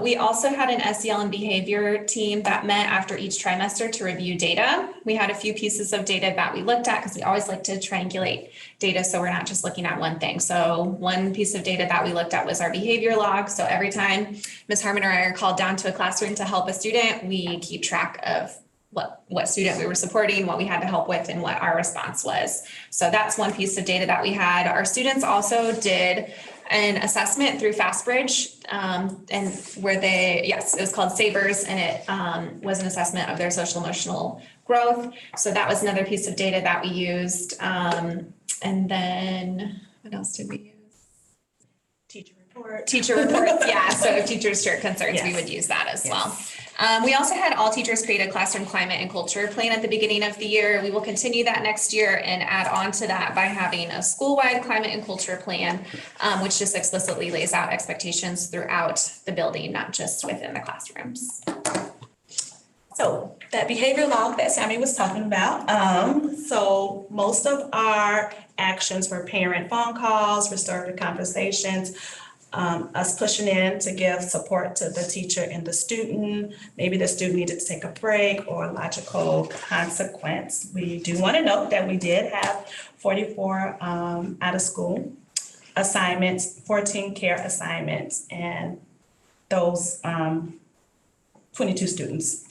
We also had an SEL and behavior team that met after each trimester to review data. We had a few pieces of data that we looked at because we always like to triangulate data so we're not just looking at one thing. So one piece of data that we looked at was our behavior log. So every time Ms. Harmon or I are called down to a classroom to help a student, we keep track of what student we were supporting, what we had to help with, and what our response was. So that's one piece of data that we had. Our students also did an assessment through FastBridge, and where it was called Savers, and it was an assessment of their social emotional growth. So that was another piece of data that we used. And then what else did we use? Teacher reports, yeah. So if teachers share concerns, we would use that as well. We also had all teachers create a classroom climate and culture plan at the beginning of the year. We will continue that next year and add on to that by having a school-wide climate and culture plan, which just explicitly lays out expectations throughout the building, not just within the classrooms. So that behavior log that Sammy was talking about, so most of our actions were parent phone calls, restorative conversations, us pushing in to give support to the teacher and the student. Maybe the student needed to take a break or a logical consequence. We do want to note that we did have 44 out of school assignments, 14 care assignments, and those 22 students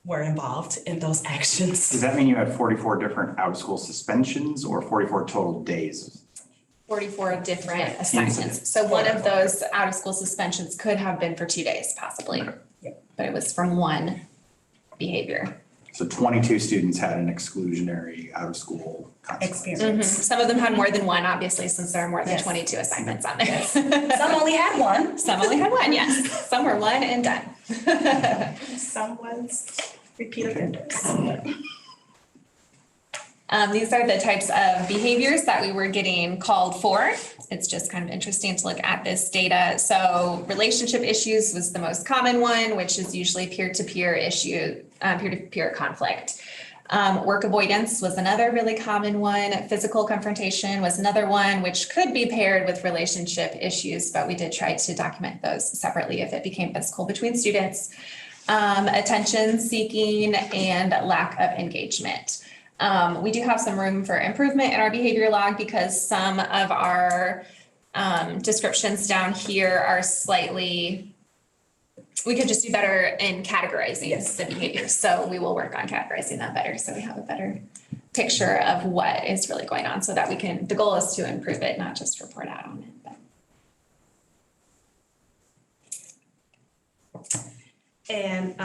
were involved in those actions. Does that mean you had 44 different out-of-school suspensions or 44 total days? 44 different assignments. So one of those out-of-school suspensions could have been for 2 days possibly, but it was from one behavior. So 22 students had an exclusionary out-of-school consequence. Experience. Some of them had more than one, obviously, since there are more than 22 assignments on there. Some only had one. Some only had one, yes. Some were one and done. Some was repeat offenders. These are the types of behaviors that we were getting called for. It's just kind of interesting to look at this data. So relationship issues was the most common one, which is usually peer-to-peer issue, peer-to-peer conflict. Work avoidance was another really common one. Physical confrontation was another one, which could be paired with relationship issues, but we did try to document those separately if it became physical between students. Attention seeking and lack of engagement. We do have some room for improvement in our behavior log because some of our descriptions down here are slightly, we could just do better in categorizing the behaviors. So we will work on categorizing that better so we have a better picture of what is really going on so that we can, the goal is to improve it, not just report out on it. And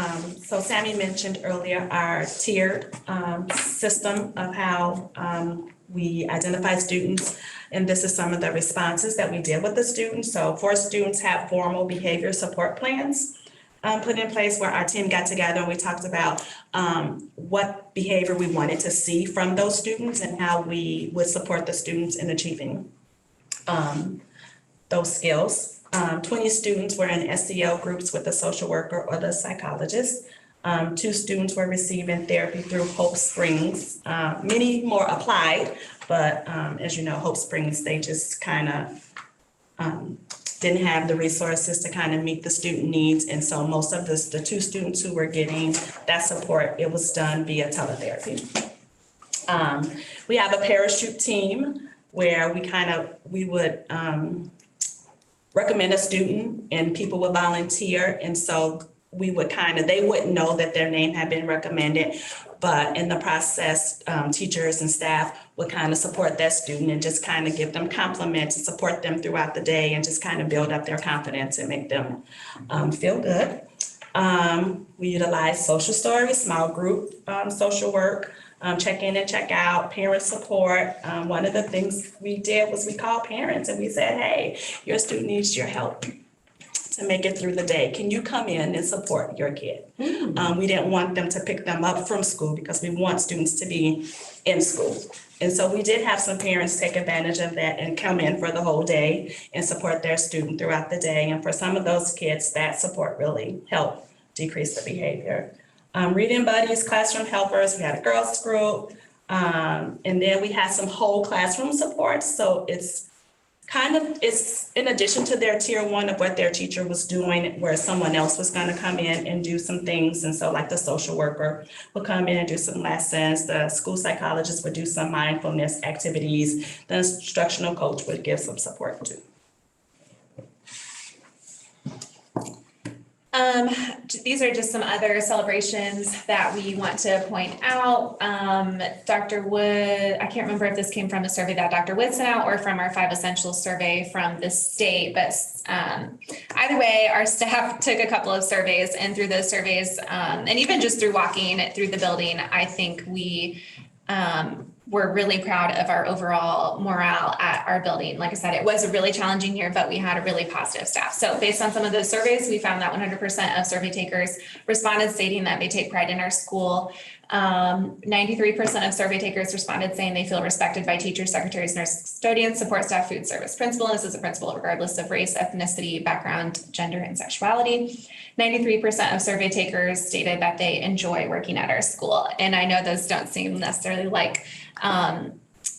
so Sammy mentioned earlier our tiered system of how we identify students. And this is some of the responses that we did with the students. So 4 students have formal behavior support plans put in place where our team got together and we talked about what behavior we wanted to see from those students and how we would support the students in achieving those skills. 20 students were in SEL groups with the social worker or the psychologist. 2 students were receiving therapy through Hope Springs. Many more applied, but as you know, Hope Springs, they just kind of didn't have the resources to kind of meet the student needs. And so most of the 2 students who were getting that support, it was done via teletherapy. We have a parachute team where we would recommend a student and people would volunteer. And so we would they wouldn't know that their name had been recommended, but in the process, teachers and staff would kind of support that student and just kind of give them compliments and support them throughout the day and just kind of build up their confidence and make them feel good. We utilize social stories, small group social work, check in and check out, parent support. One of the things we did was we called parents and we said, hey, your student needs your help to make it through the day. Can you come in and support your kid? We didn't want them to pick them up from school because we want students to be in school. And so we did have some parents take advantage of that and come in for the whole day and support their student throughout the day. And for some of those kids, that support really helped decrease the behavior. Reading buddies, classroom helpers, we had a girls group, and then we had some whole classroom support. So it's kind of is in addition to their tier one of what their teacher was doing, where someone else was going to come in and do some things. And so like the social worker would come in and do some lessons, the school psychologist would do some mindfulness activities, the instructional coach would give some support too. These are just some other celebrations that we want to point out. Dr. Wood, I can't remember if this came from a survey that Dr. Wood sent out or from our 5 Essentials survey from the state, but either way, our staff took a couple of surveys, and through those surveys, and even just through walking through the building, I think we're really proud of our overall morale at our building. Like I said, it was a really challenging year, but we had a really positive staff. So based on some of those surveys, we found that 100% of survey takers responded stating that they take pride in our school. 93% of survey takers responded saying they feel respected by teachers, secretaries, nurses, custodians, support staff, food service principal. And this is a principal regardless of race, ethnicity, background, gender, and sexuality. 93% of survey takers stated that they enjoy working at our school. And I know those don't seem necessarily like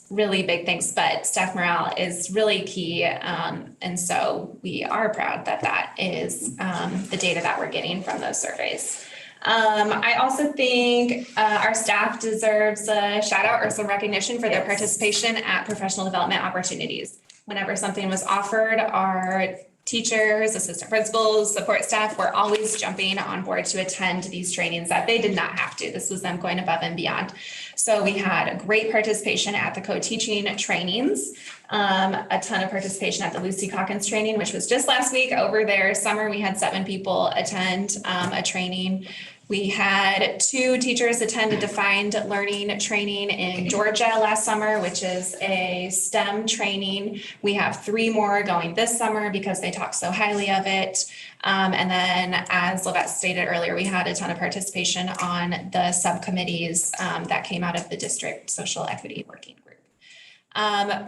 really big things, but staff morale is really key. And so we are proud that that is the data that we're getting from those surveys. I also think our staff deserves a shout out or some recognition for their participation at professional development opportunities. Whenever something was offered, our teachers, assistant principals, support staff were always jumping on board to attend these trainings that they did not have to. This was them going above and beyond. So we had a great participation at the co-teaching trainings, a ton of participation at the Lucy Calkins training, which was just last week over their summer. We had 7 people attend a training. We had 2 teachers attend a defined learning training in Georgia last summer, which is a STEM training. We have 3 more going this summer because they talk so highly of it. And then, as Lavette stated earlier, we had a ton of participation on the subcommittees that came out of the district social equity working group.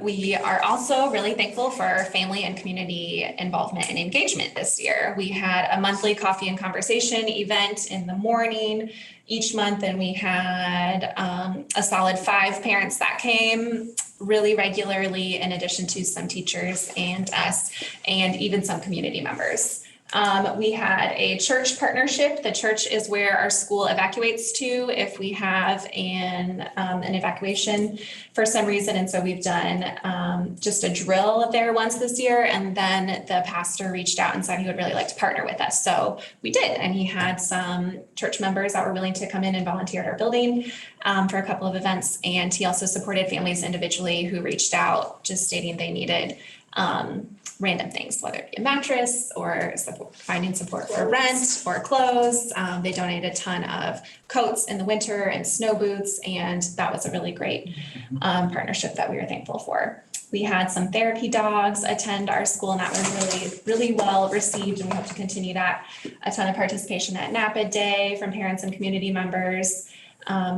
We are also really thankful for family and community involvement and engagement this year. We had a monthly coffee and conversation event in the morning each month, and we had a solid 5 parents that came really regularly, in addition to some teachers and us, and even some community members. We had a church partnership. The church is where our school evacuates to if we have an evacuation for some reason. And so we've done just a drill there once this year. And then the pastor reached out and said he would really like to partner with us. So we did. And he had some church members that were willing to come in and volunteer at our building for a couple of events. And he also supported families individually who reached out just stating they needed random things, whether it be a mattress or finding support for rent or clothes. They donated a ton of coats in the winter and snow boots, and that was a really great partnership that we were thankful for. We had some therapy dogs attend our school, and that was really, really well received, and we hope to continue that. A ton of participation at NAPA Day from parents and community members.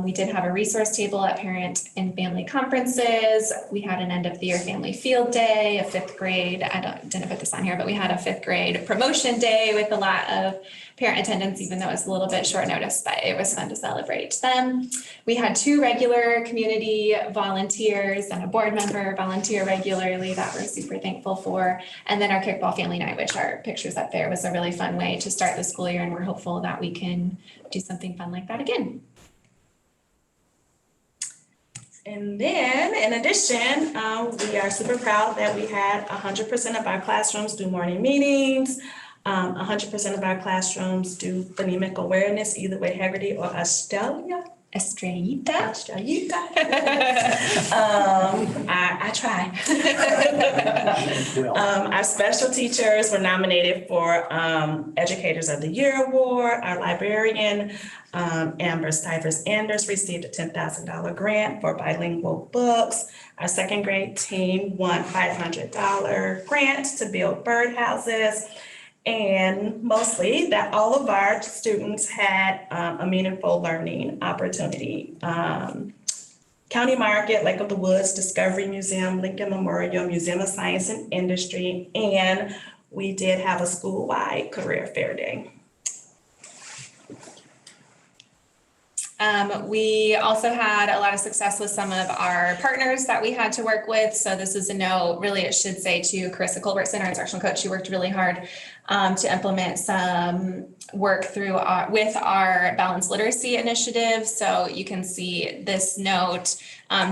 We did have a resource table at parent and family conferences. We had an end of the year family field day, a 5th grade, didn't put this on here, but we had a 5th grade promotion day with a lot of parent attendance, even though it was a little bit short notice, but it was fun to celebrate them. We had 2 regular community volunteers and a board member volunteer regularly that we're super thankful for. And then our kickball family night, which are pictures up there, was a really fun way to start the school year, and we're hopeful that we can do something fun like that again. And then, in addition, we are super proud that we had 100% of our classrooms do morning meetings. 100% of our classrooms do phonemic awareness, either with Haggerty or Estrella. Estrellita. I try. Our special teachers were nominated for Educators of the Year Award. Our librarian, Amber Stivers-Anders, received a $10,000 grant for bilingual books. Our 2nd grade team won $500 grant to build birdhouses. And mostly that all of our students had a meaningful learning opportunity. County Market, Lake of the Woods, Discovery Museum, Lincoln Memorial, Museum of Science and Industry, and we did have a school-wide career fair day. We also had a lot of success with some of our partners that we had to work with. So this is a note, really it should say to Carissa Culbertson, our instructional coach. She worked really hard to implement some work through with our balanced literacy initiative. So you can see this note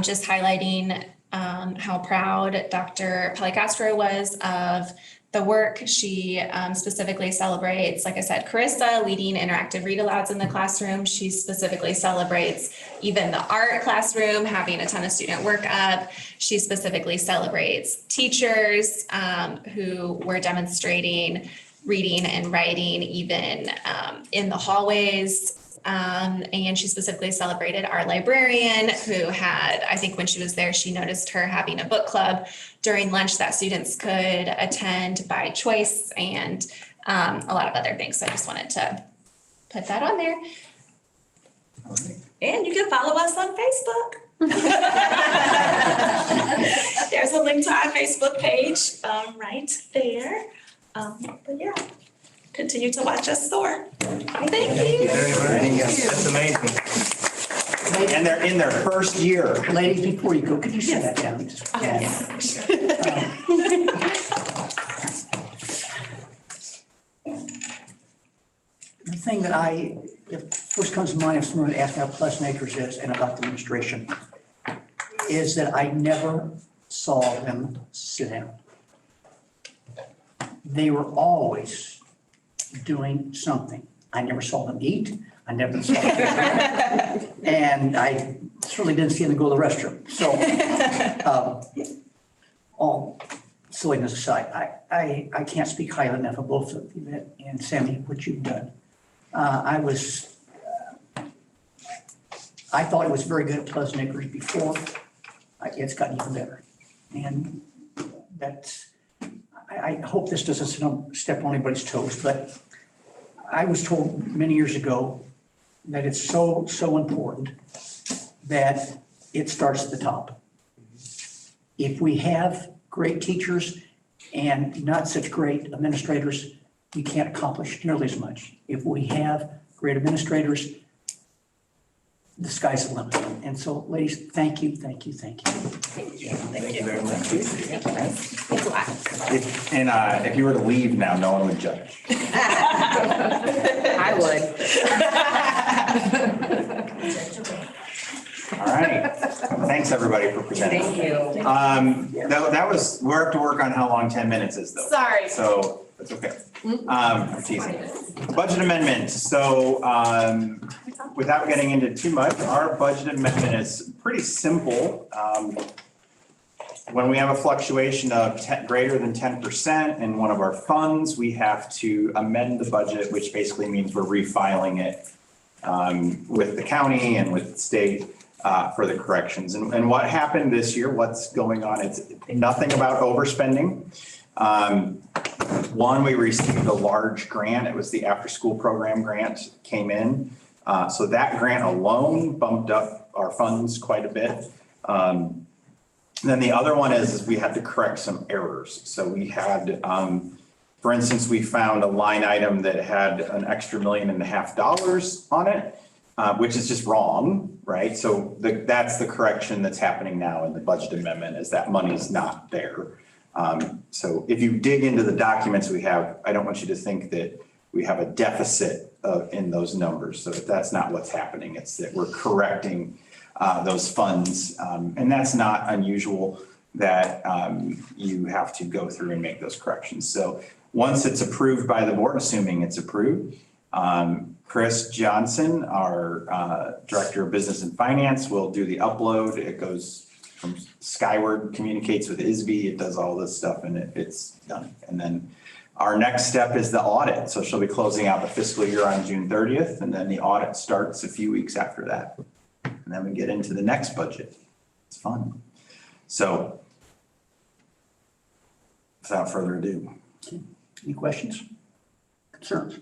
just highlighting how proud Dr. Pelicastro was of the work. She specifically celebrates, like I said, Carissa leading interactive read alouds in the classroom. She specifically celebrates even the art classroom having a ton of student work up. She specifically celebrates teachers who were demonstrating reading and writing even in the hallways. And she specifically celebrated our librarian who had, I think when she was there, she noticed her having a book club during lunch that students could attend by choice and a lot of other things. So I just wanted to put that on there. And you can follow us on Facebook. There's a link to our Facebook page right there. But yeah, continue to watch us soar. Thank you. Very much. That's amazing. And they're in their first year. Ladies, before you go, could you sit that down? The thing that first comes to mind if someone asks me how Pleasant Acres is and about the administration is that I never saw them sit down. They were always doing something. I never saw them eat. I never saw them. And I certainly didn't see them go to the restroom. So, all silliness aside, I can't speak highly enough of both of you and Sammy, what you've done. I thought it was very good at Pleasant Acres before. It's gotten even better. And I hope this doesn't step on anybody's toes, but I was told many years ago that it's so important that it starts at the top. If we have great teachers and not such great administrators, we can't accomplish nearly as much. If we have great administrators, the sky's the limit. And so, ladies, thank you. Thank you very much. Thanks a lot. If you were to leave now, no one would judge. I would. All right. Thanks, everybody, for presenting. Thank you. That was, we're have to work on how long 10 minutes is, though. Sorry. So that's okay. I'm teasing. Budget amendment. So without getting into too much, our budget amendment is pretty simple. When we have a fluctuation of greater than 10% in one of our funds, we have to amend the budget, which basically means we're refiling it with the county and with the state for the corrections. And what happened this year, what's going on, it's nothing about overspending. One, we received a large grant. It was the after-school program grant came in. So that grant alone bumped up our funds quite a bit. Then the other one is we had to correct some errors. So we had, for instance, we found a line item that had an extra $1.5 million on it, which is just wrong, right? So that's the correction that's happening now in the budget amendment is that money's not there. So if you dig into the documents we have, I don't want you to think that we have a deficit in those numbers. So that's not what's happening. It's that we're correcting those funds. And that's not unusual that you have to go through and make those corrections. So once it's approved by the board, assuming it's approved, Chris Johnson, our Director of Business and Finance, will do the upload. It goes from Skyward, communicates with ISB, it does all this stuff and it's done. And then our next step is the audit. So she'll be closing out the fiscal year on June 30th, and then the audit starts a few weeks after that. And then we get into the next budget. It's fun. So without further ado. Any questions, concerns?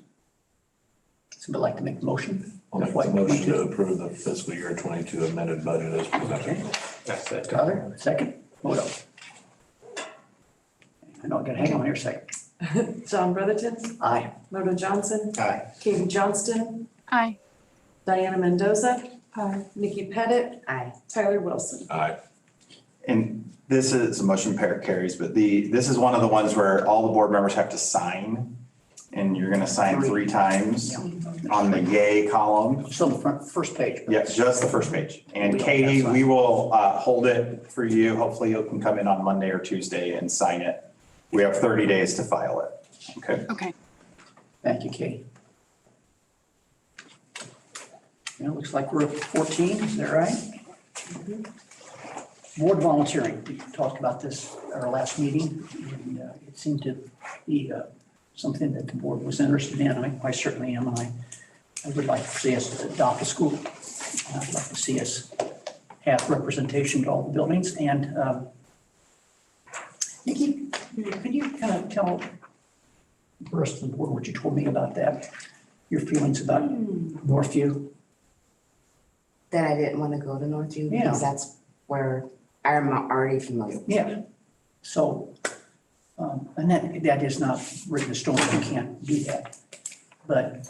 Somebody like to make the motion? I'll make the motion to approve the fiscal year 22 amended budget as presented. That's it. Tyler, second, vote up. I know I gotta hang on here a second. John Brotherton, Aye. Rhoda Johnson, Aye. Katie Johnston, Aye. Diana Mendoza, Aye. Nikki Pettit, Aye. Tyler Wilson. Aye. And this is a motion carries, but this is one of the ones where all the board members have to sign. And you're gonna sign 3 times on the yay column. So the first page. Yeah, just the first page. And We don't Katie, have we will hold it for you. Hopefully you can come in on Monday or Tuesday and sign it. We have 30 days to file it. Okay. Okay. Thank you, Katie. It looks like we're at 14, is that right? Board volunteering, we talked about this at our last meeting, and it seemed to be something that the board was interested in. I certainly am, and I would like to see us adopt a school. I'd like to see us have representation to all the buildings. And Nikki, could you kind of tell the rest of the board what you told me about that? Your feelings about Northview? That I didn't want to go to Northview Yeah. because that's where I'm already familiar. Yeah. So, and that is not written in stone, you can't do that. But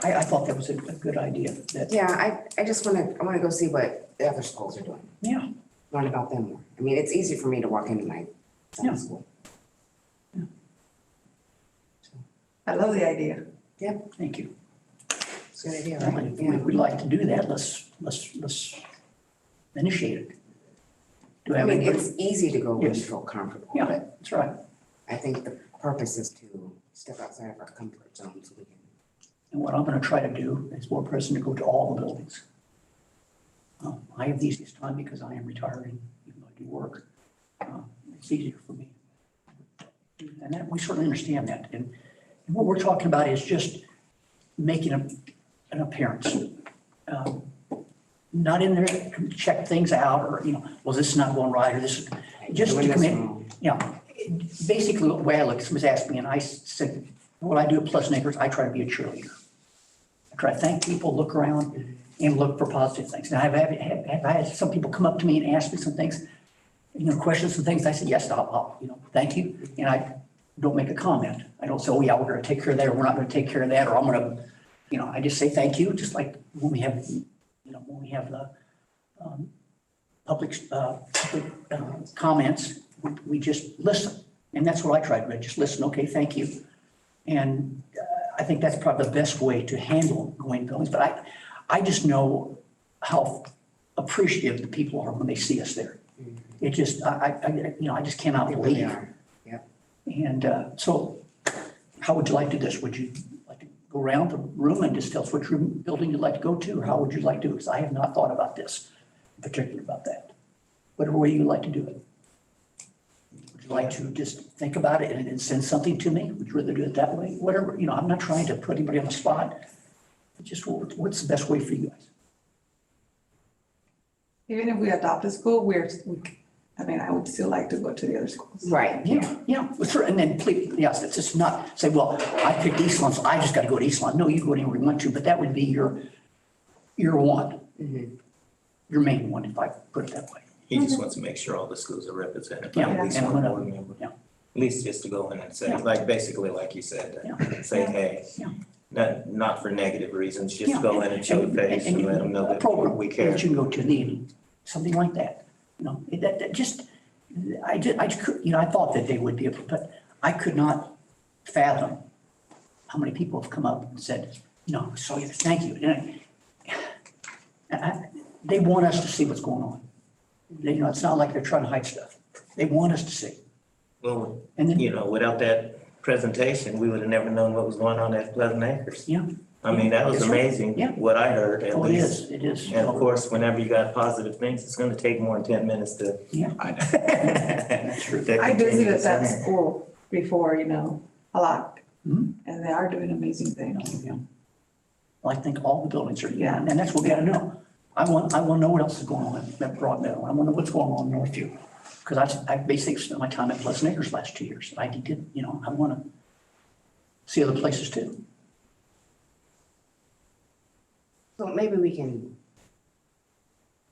I thought that was a good idea, that, Yeah, I just want to, I want to go see what the other schools are doing, yeah, learn about them more. I mean, it's easy for me to walk into my Yeah. school. I love the idea. thank you. It's a good idea, Well, right? if Yeah. we'd like to do that, let's initiate it. Do I I have mean, anybody? it's easy to go when you Yes. feel comfortable, Yeah, but that's right. I think the purpose is to step outside of our comfort zone so we can. And what I'm gonna try to do as board president, go to all the buildings. I have the easiest time because I am retiring, even though I do work. It's easier for me. And that, we certainly understand that. And what we're talking about is just making an appearance. Not in there to check things out or, well, this is not going right or this, just Doing to this commit. wrong. Basically, the way I look, somebody asked me and I said, what I do at Pleasant Acres, I try to be a cheerleader. I try to thank people, look around and look for positive things. Now, I've had some people come up to me and ask me some things, questions and things. I said, yes, I'll thank you. And I don't make a comment. I don't say, oh yeah, we're gonna take care of that, or we're not gonna take care of that, or I'm gonna, I just say thank you, just like when we have, the public comments, we just listen. And that's what I try to do, just listen, okay, thank you. And I think that's probably the best way to handle going buildings, but I just know how appreciative the people are when they see us there. It just, I just cannot They really believe. are. Yep. And so how would you like to do this? Would you like to go around the room and just tell us which building you'd like to go to? Or how would you like to? Because I have not thought about this, in particular about that. Whatever way you'd like to do it. Would you like to just think about it and send something to me? Would you rather do it that way? Whatever, I'm not trying to put anybody on the spot. Just what's the best way for you guys? Even if we adopt a school, I would still like to go to the other schools. Right. Yeah, sure. And then please, yes, it's just not say, well, I picked Eastland, so I just got to go to Eastland. No, you go anywhere you want to, but that would be your one, your main one, if I put it that way. He just wants to make sure all the schools are represented by Yeah, at least and one I'm board member. yeah. At least just to go in and say, Yeah. basically like you said, Yeah. say, hey. Yeah. Not for negative reasons, just Yeah. go in and show face and let them know a program that we care. that you can go to in the evening, something like that. That just, I could, I thought that they would be able, but I could not fathom how many people have come up and said, so thank you. And they want us to see what's going on. It's not like they're trying to hide stuff. They want us to see. Well, And then, without that presentation, we would have never known what was going on at Pleasant Acres. yeah. I mean, that was That's right. amazing, Yeah. what I heard at Oh, it least. is, it is. And of course, whenever you got positive things, it's gonna take more than 10 minutes to. Yeah. That's true. I visited that school before, a lot. Mhm. And they are doing amazing things. Yeah. Well, I think all the buildings are, and that's what we gotta know. I want to know what else is going on at Broad Meadow. I want to know what's going on in Northview. Because I basically spent my time at Pleasant Acres last 2 years. I did, I want to see other places too. So maybe we can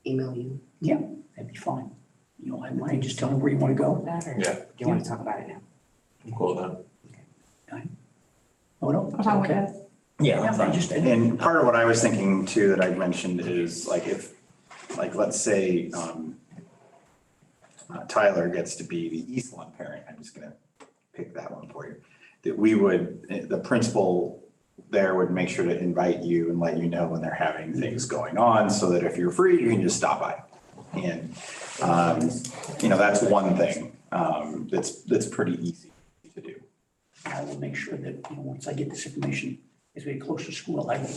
email you. Yeah, that'd be fine. I might just tell me where you want to go. That or Yeah. do you want to talk about it now? I'm cool with that. Oh, no? I'm fine with Okay. that. Yeah, fine. And part of what I was thinking too that I'd mentioned is like if, like, let's say Tyler gets to be the East Lawn parent, I'm just gonna pick that one for you. That we would, the principal there would make sure to invite you and let you know when they're having things going on so that if you're free, you can just stop by. And, you know, that's one thing that's pretty easy to do. I will make sure that, you know, once I get this information, as we get closer to school, I will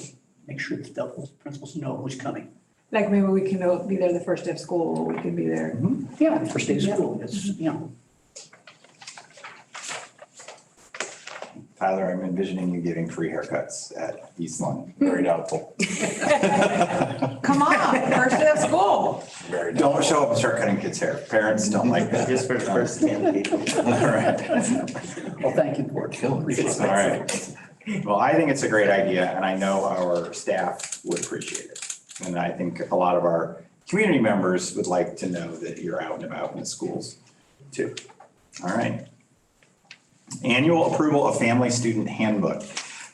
make sure that those principals know who's coming. Like maybe we can be there the first day of school, or we can be there. Yeah, first day of school, it's, you know. Tyler, I'm envisioning you giving free haircuts at East Lawn. Very doubtful. Come on, first day of school. Very doubtful. Don't show up and start cutting kids' hair. Parents don't like that. Just for the first 10 people. All right. Well, thank you for it. Appreciate it. All right. Well, I think it's a great idea, and I know our staff would appreciate it. And I think a lot of our community members would like to know that you're out and about in the schools too. All right. Annual approval of family student handbook.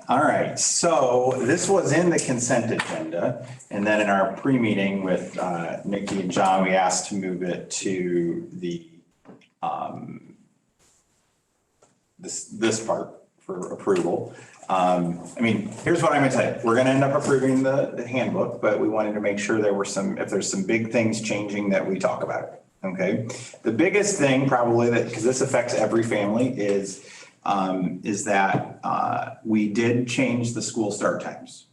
All right, so this was in the consent agenda. And then in our pre-meeting with Nikki and John, we asked to move it to the this part for approval. I mean, here's what I'm gonna tell you. We're gonna end up approving the handbook, but we wanted to make sure there were if there's some big things changing that we talk about it. Okay, the biggest thing probably that, because this affects every family, is that we did change the school start times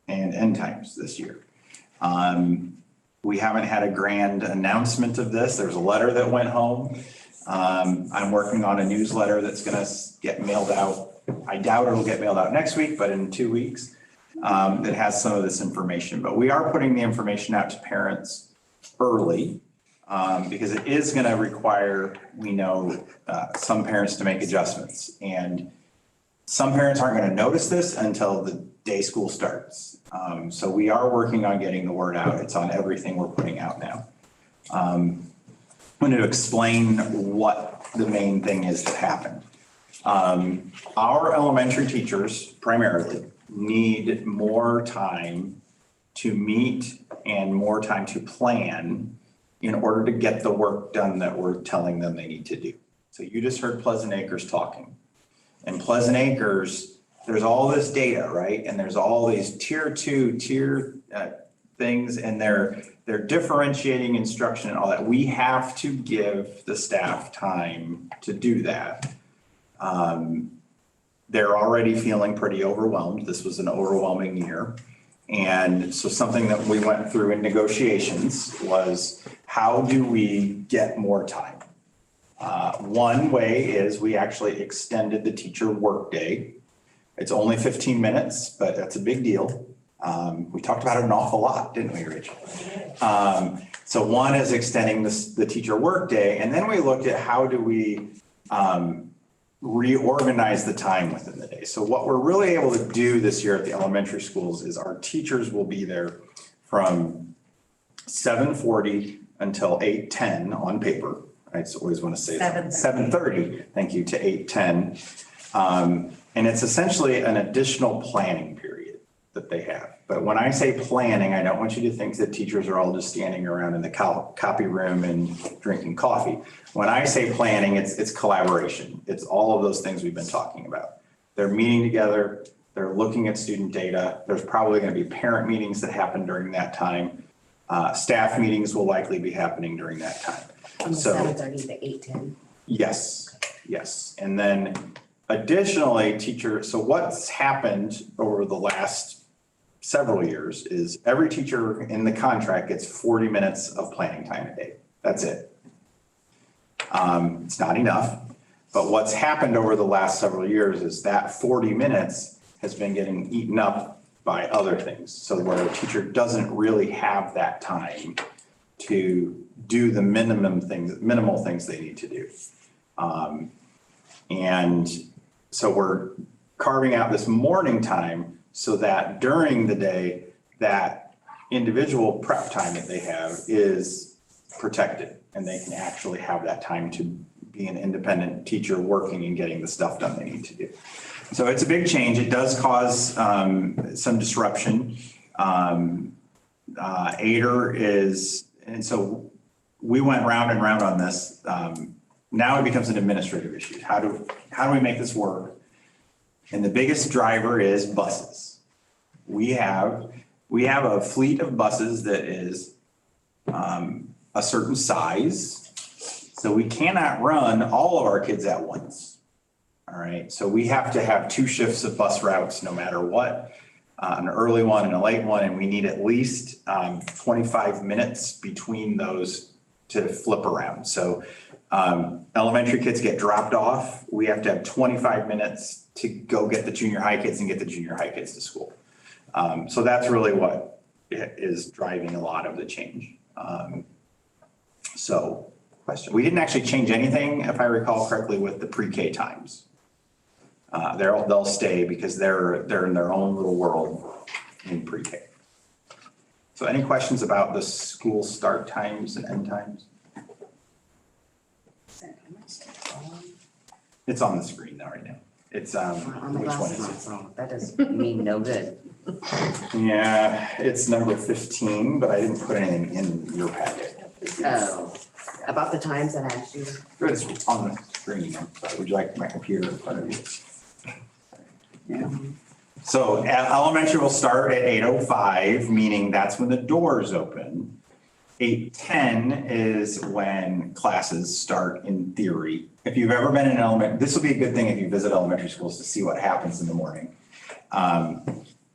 and end times this year. We haven't had a grand announcement of this. There's a letter that went home. I'm working on a newsletter that's gonna get mailed out. I doubt it'll get mailed out next week, but in 2 weeks, that has some of this information. But we are putting the information out to parents early. Because it is going to require, we know, some parents to make adjustments. And some parents aren't going to notice this until the day school starts. So we are working on getting the word out. It's on everything we're putting out now. I'm going to explain what the main thing is that happened. Our elementary teachers primarily need more time to meet and more time to plan in order to get the work done that we're telling them they need to do. So you just heard Pleasant Acres talking. And Pleasant Acres, there's all this data, right? And there's all these tier 2, things, and they're differentiating instruction and all that. We have to give the staff time to do that. They're already feeling pretty overwhelmed. This was an overwhelming year. And so something that we went through in negotiations was, how do we get more time? One way is we actually extended the teacher workday. It's only 15 minutes, but that's a big deal. We talked about it an awful lot, didn't we, Rachel? So one is extending the teacher workday, and then we looked at how do we reorganize the time within the day. So what we're really able to do this year at the elementary schools is our teachers will be there from 7:40 until 8:10 on paper. I just always want to say that. 7:30, thank you, to 8:10. And it's essentially an additional planning period that they have. But when I say planning, I don't want you to think that teachers are all just standing around in the copy room and drinking coffee. When I say planning, it's collaboration. It's all of those things we've been talking about. They're meeting together, they're looking at student data. There's probably going to be parent meetings that happen during that time. Staff meetings will likely be happening during that time. From the So 7:30 to 8:10. Yes. And then additionally, so what's happened over the last several years is every teacher in the contract gets 40 minutes of planning time a day. That's it. It's not enough, but what's happened over the last several years is that 40 minutes has been getting eaten up by other things. So where a teacher doesn't really have that time to do the minimal things they need to do. And so we're carving out this morning time so that during the day, that individual prep time that they have is protected and they can actually have that time to be an independent teacher working and getting the stuff done they need to do. So it's a big change. It does cause some disruption. ADER is, and so we went round and round on this. Now it becomes an administrative issue. How do we make this work? And the biggest driver is buses. We have a fleet of buses that is a certain size. So we cannot run all of our kids at once. All right, so we have to have 2 shifts of bus routes no matter what, an early one and a late one, and we need at least 25 minutes between those to flip around. So elementary kids get dropped off. We have to have 25 minutes to go get the junior high kids and get the junior high kids to school. So that's really what is driving a lot of the change. So question, we didn't actually change anything, if I recall correctly, with the pre-K times. They'll stay because they're in their own little world in pre-K. So any questions about the school start times and end times? It's on the screen now right now. It's which one is it? So that does mean no good. Yeah, it's number 15, but I didn't put anything in your packet. Oh, about the times that I actually. It's on the screen. Would you like my computer in front of you? Yeah. So elementary will start at 8:05, meaning that's when the doors open. 8:10 is when classes start in theory. If you've ever been in an elementary, this will be a good thing if you visit elementary schools to see what happens in the morning.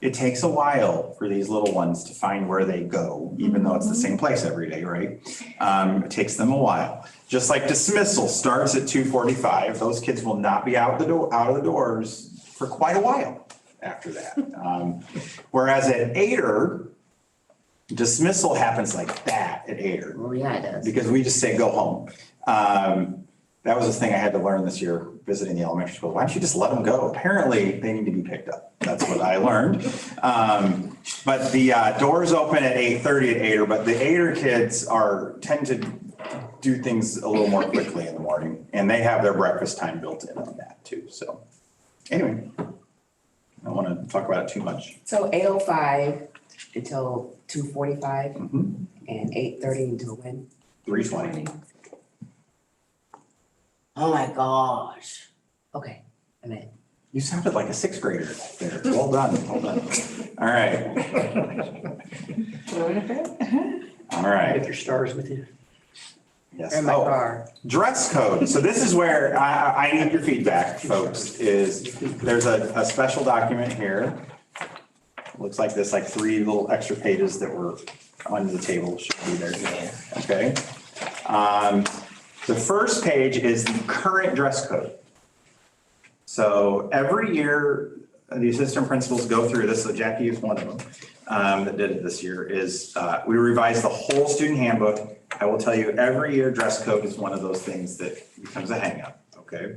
It takes a while for these little ones to find where they go, even though it's the same place every day, right? It takes them a while. Just like dismissal starts at 2:45, those kids will not be out of the doors for quite a while after that. Whereas at ADER, dismissal happens like that at ADER. Well, yeah, it does. Because we just say, go home. That was the thing I had to learn this year visiting the elementary school. Why don't you just let them go? Apparently, they need to be picked up. That's what I learned. But the doors open at 8:30 at ADER, but the ADER kids tend to do things a little more quickly in the morning, and they have their breakfast time built in on that too. So anyway, I don't want to talk about it too much. So 8:05 until 2:45 Mhm. and 8:30 until when? 3:20. Oh my gosh. Okay, I'm in. You sounded like a 6th grader there. Well done, well done. All right. All right. Get your stars with you. Yes. In my Oh, car. dress code. So this is where I need your feedback, folks, is there's a special document here. Looks like this, like 3 little extra pages that were on the table should be there today, okay? The first page is the current dress code. So every year, the assistant principals go through this, so Jackie is one of them that did it this year, is we revise the whole student handbook. I will tell you, every year dress code is one of those things that becomes a hang-up, okay?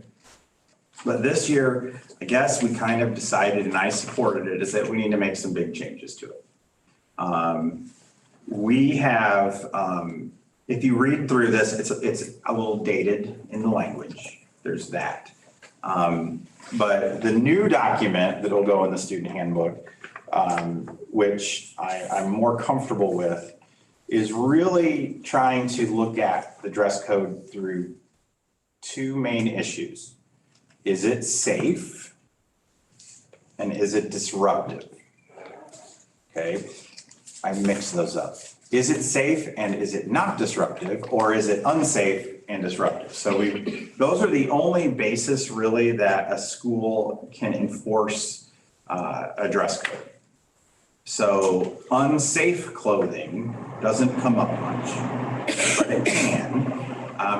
But this year, I guess we kind of decided, and I supported it, is that we need to make some big changes to it. We have, if you read through this, it's a little dated in the language. There's that. But the new document that'll go in the student handbook, which I'm more comfortable with, is really trying to look at the dress code through 2 main issues. Is it safe? And is it disruptive? Okay, I mix those up. Is it safe and is it not disruptive, or is it unsafe and disruptive? So those are the only basis really that a school can enforce a dress code. So unsafe clothing doesn't come up much, but it can.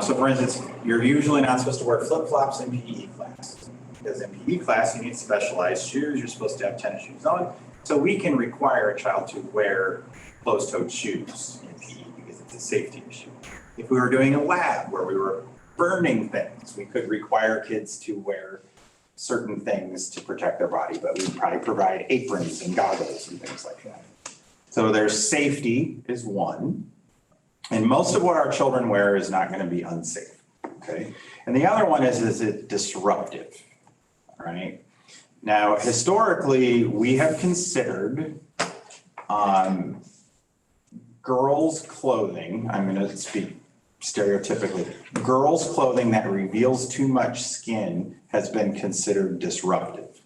So for instance, you're usually not supposed to wear flip-flops in PE class, because in PE class you need specialized shoes. You're supposed to have tennis shoes on. So we can require a child to wear closed-toed shoes in PE because it's a safety issue. If we were doing a lab where we were burning things, we could require kids to wear certain things to protect their body, but we'd probably provide aprons and goggles and things like that. So there's safety is one, and most of what our children wear is not going to be unsafe. Okay, and the other one is it disruptive? All right. Now, historically, we have considered girls' clothing, I'm gonna speak stereotypically, girls' clothing that reveals too much skin has been considered disruptive.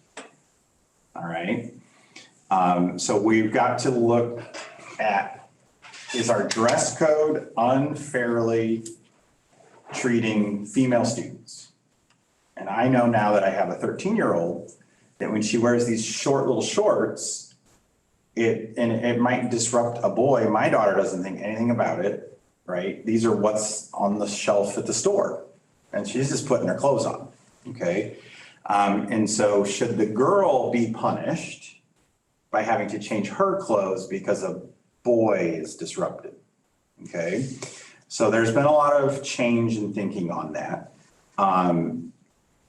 All right. So we've got to look at, is our dress code unfairly treating female students? And I know now that I have a 13-year-old that when she wears these short little shorts, it might disrupt a boy. My daughter doesn't think anything about it, right? These are what's on the shelf at the store. And she's just putting her clothes on, okay? And so should the girl be punished by having to change her clothes because a boy is disrupted, okay? So there's been a lot of change in thinking on that.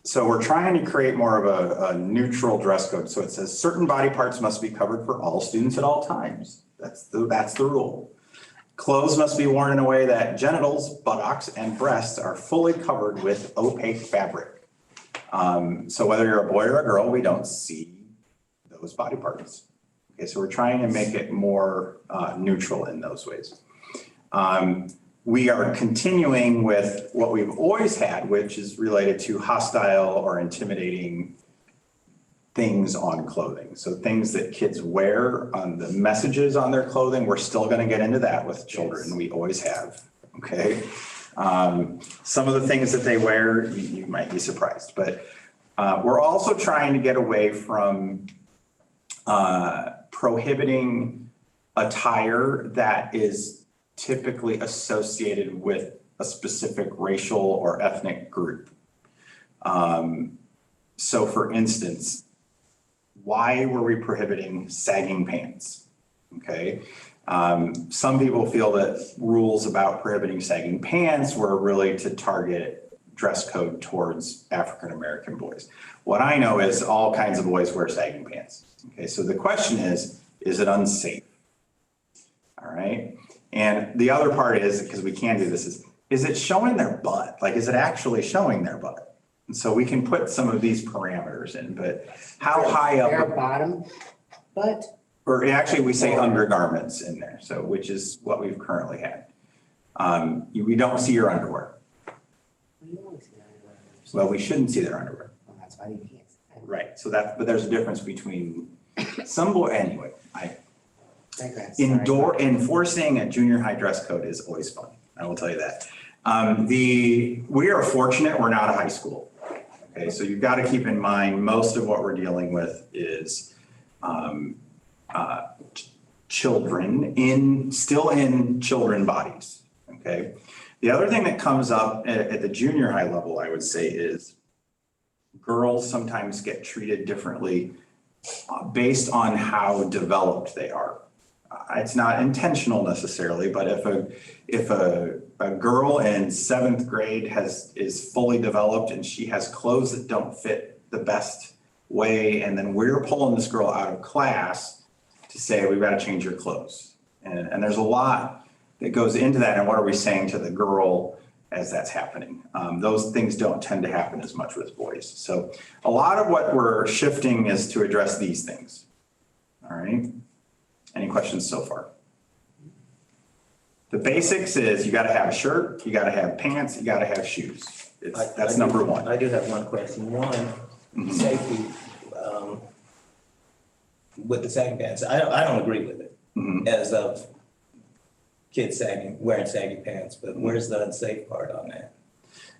So we're trying to create more of a neutral dress code. So it says certain body parts must be covered for all students at all times. That's the rule. Clothes must be worn in a way that genitals, buttocks, and breasts are fully covered with opaque fabric. So whether you're a boy or a girl, we don't see those body parts. Okay, so we're trying to make it more neutral in those ways. We are continuing with what we've always had, which is related to hostile or intimidating things on clothing. So things that kids wear, on the messages on their clothing, we're still going to get into that with children. We always have, okay? Some of the things that they wear, you might be surprised, but we're also trying to get away from prohibiting attire that is typically associated with a specific racial or ethnic group. So for instance, why were we prohibiting sagging pants? Okay. Some people feel that rules about prohibiting sagging pants were really to target dress code towards African-American boys. What I know is all kinds of boys wear sagging pants. Okay, so the question is it unsafe? All right. And the other part is, because we can do this, is it showing their butt? Like, is it actually showing their butt? And so we can put some of these parameters in, but how high up? Their bottom butt? Or actually, we say undergarments in there, so which is what we've currently had. We don't see your underwear. Well, we shouldn't see their underwear. Well, that's why you can't. Right, so but there's a difference between some boy, anyway, enforcing a junior high dress code is always fun. I will tell you that. We are fortunate we're not a high school. Okay, so you've got to keep in mind most of what we're dealing with is children still in children bodies. Okay. The other thing that comes up at the junior high level, I would say, is girls sometimes get treated differently based on how developed they are. It's not intentional necessarily, but if a girl in 7th grade is fully developed and she has clothes that don't fit the best way, and then we're pulling this girl out of class to say, we've got to change your clothes. And there's a lot that goes into that, and what are we saying to the girl as that's happening? Those things don't tend to happen as much with boys. So a lot of what we're shifting is to address these things. All right. Any questions so far? The basics is you got to have a shirt, you got to have pants, you got to have shoes. That's number one. I do have one question. Safety with the sagging pants. I don't agree with it as of kids wearing saggy pants, but where's the unsafe part on that?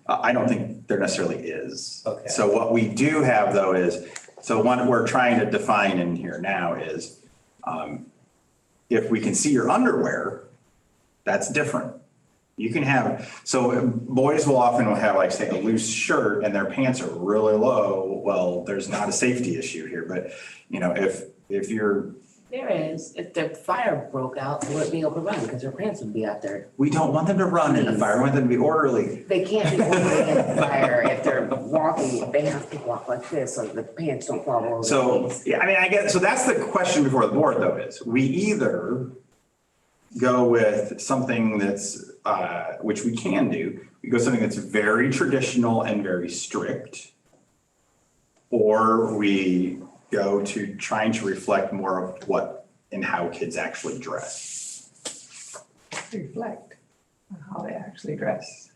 I don't think there necessarily is. Okay. So what we do have though is, so one we're trying to define in here now is, if we can see your underwear, that's different. You can have, so boys will often have like say a loose shirt and their pants are really low. Well, there's not a safety issue here, but you know, if you're. There is. If the fire broke out, they wouldn't be able to run because their pants would be out there. We don't want them to run in the fire. We want them to be orderly. They can't be orderly in the fire. If they're walking, they have to walk like this so the pants don't fall over. So, yeah, I mean, so that's the question before the board though is, we either go with something that's, which we can do, we go something that's very traditional and very strict, or we go to trying to reflect more of what and how kids actually dress. Reflect on how they actually dress.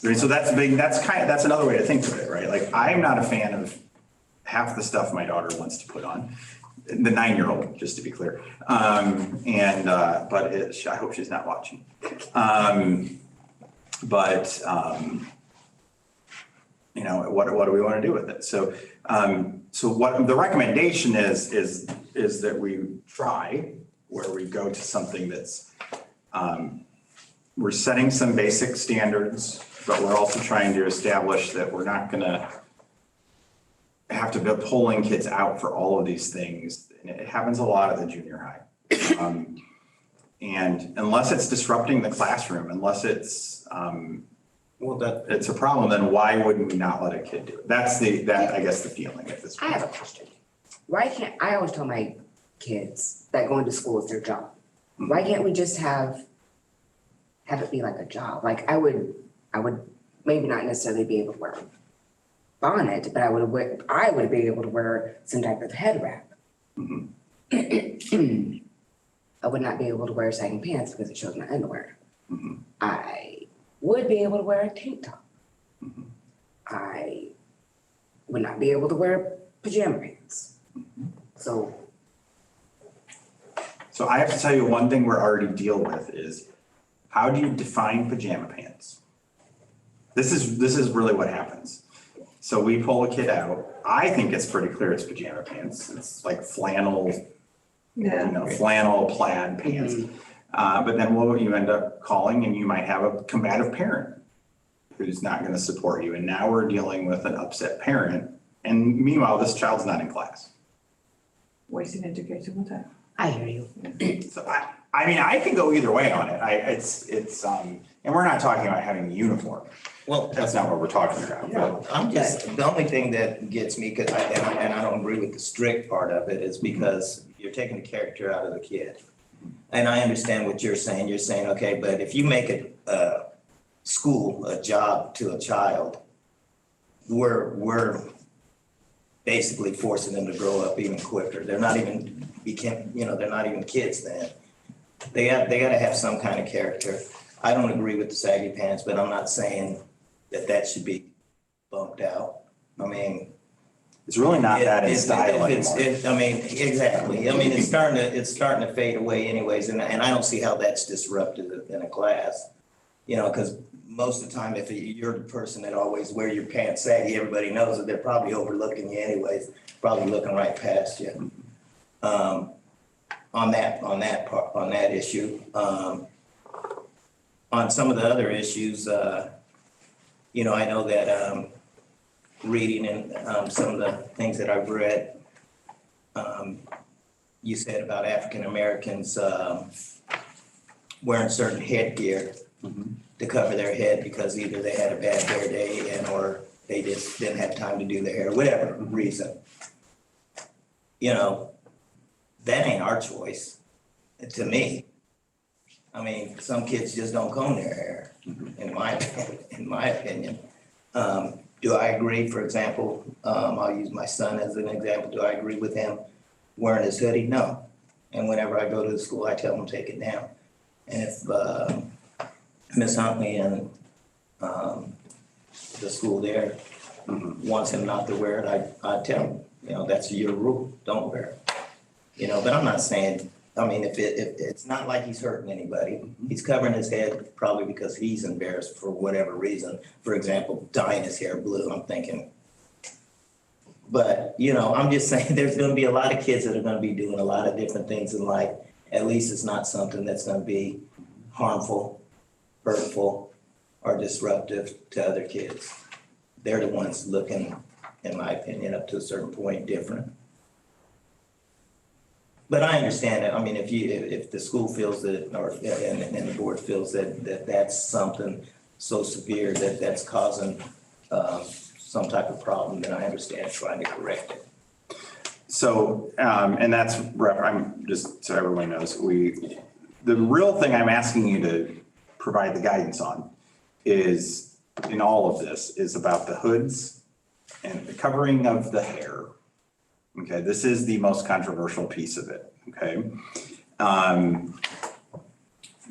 I mean, so that's big, that's another way to think of it, right? Like, I'm not a fan of half the stuff my daughter wants to put on, the 9-year-old, just to be clear. But I hope she's not watching. You know, what do we want to do with it? So what the recommendation is that we try, where we go to something that's, we're setting some basic standards, but we're also trying to establish that we're not gonna have to be pulling kids out for all of these things. And it happens a lot at the junior high. And unless it's disrupting the classroom, unless it's, it's a problem, then why wouldn't we not let a kid do it? That's I guess the feeling at this I point. have a question. Why can't, I always tell my kids that going to school is their job. Why can't we just have it be like a job? Like I would maybe not necessarily be able to wear a bonnet, but I would be able to wear some type of head wrap. I would not be able to wear sagging pants because it shows my underwear. I would be able to wear a tank top. I would not be able to wear pajama pants. So I have to tell you, one thing we're already dealing with is, how do you define pajama pants? This is really what happens. So we pull a kid out. I think it's pretty clear it's pajama pants. It's like flannel, flannel plaid pants. But then what you end up calling, and you might have a combative parent who's not going to support you. And now we're dealing with an upset parent. And meanwhile, this child's not in class. Wasting education with that. I hear you. So I mean, I can go either way on it. And we're not talking about having a uniform. Well, That's not what we're talking about. well, the only thing that gets me, and I don't agree with the strict part of it, is because you're taking the character out of the kid. And I understand what you're saying. You're saying, okay, but if you make a school a job to a child, we're basically forcing them to grow up even quicker. They're not even they're not even kids then. They gotta have some kind of character. I don't agree with the saggy pants, but I'm not saying that should be bumped out. I mean, It's really not that in style anymore. I mean, exactly. I mean, it's starting to fade away anyways, and I don't see how that's disruptive in a class. You know, because most of the time, if you're the person that always wear your pants saggy, everybody knows that they're probably overlooking you anyways, probably looking right past you. On that issue. On some of the other issues, you know, I know that reading and some of the things that I've read, you said about African Americans wearing certain headgear to cover their head because either they had a bad hair day or they just didn't have time to do their hair, whatever reason. You know, that ain't our choice, to me. I mean, some kids just don't comb their hair, in my opinion. Do I agree, for example, I'll use my son as an example. Do I agree with him wearing his hoodie? No. And whenever I go to the school, I tell him take it down. And if Ms. Huntley and the school there wants him not to wear it, I tell him, you know, that's your rule, don't wear it. You know, but I'm not saying, I mean, if it's not like he's hurting anybody, he's covering his head probably because he's embarrassed for whatever reason. For example, dyeing his hair blue, I'm thinking. But, you know, I'm just saying there's gonna be a lot of kids that are gonna be doing a lot of different things in life. At least it's not something that's gonna be harmful, hurtful, or disruptive to other kids. They're the ones looking, in my opinion, up to a certain point different. But I understand that. I mean, if the school feels that, and the board feels that that's something so severe that that's causing some type of problem, then I understand trying to correct it. So, and that's, I'm just, so everyone knows, the real thing I'm asking you to provide the guidance on is, in all of this, is about the hoods and the covering of the hair. Okay, this is the most controversial piece of it, okay?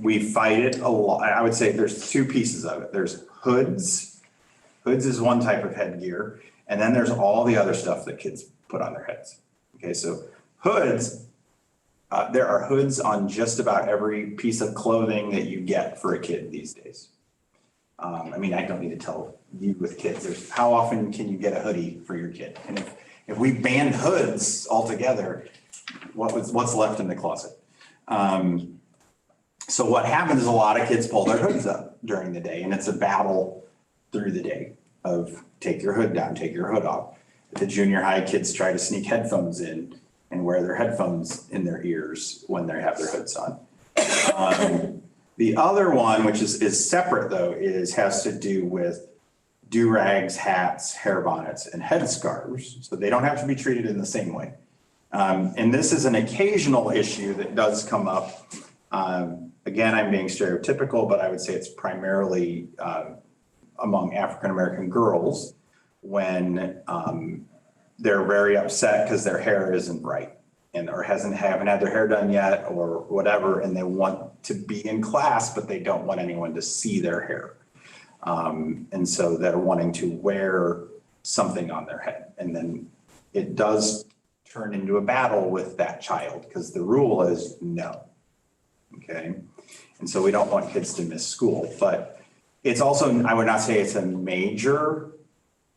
We fight it a lot. I would say there's two pieces of it. There's hoods. Hoods is one type of headgear. And then there's all the other stuff that kids put on their heads. Okay, so hoods, there are hoods on just about every piece of clothing that you get for a kid these days. I mean, I don't need to tell you with kids, how often can you get a hoodie for your kid? And if we banned hoods altogether, what's left in the closet? So what happens is a lot of kids pull their hoods up during the day, and it's a battle through the day of take your hood down, take your hood off. The junior high kids try to sneak headphones in and wear their headphones in their ears when they have their hoods on. The other one, which is separate though, has to do with do-rags, hats, hair bonnets, and headscarves. So they don't have to be treated in the same way. And this is an occasional issue that does come up. Again, I'm being stereotypical, but I would say it's primarily among African-American girls when they're very upset because their hair isn't right or haven't had their hair done yet or whatever, and they want to be in class, but they don't want anyone to see their hair. And so they're wanting to wear something on their head. And then it does turn into a battle with that child because the rule is no. Okay. And so we don't want kids to miss school, but it's also, I would not say it's a major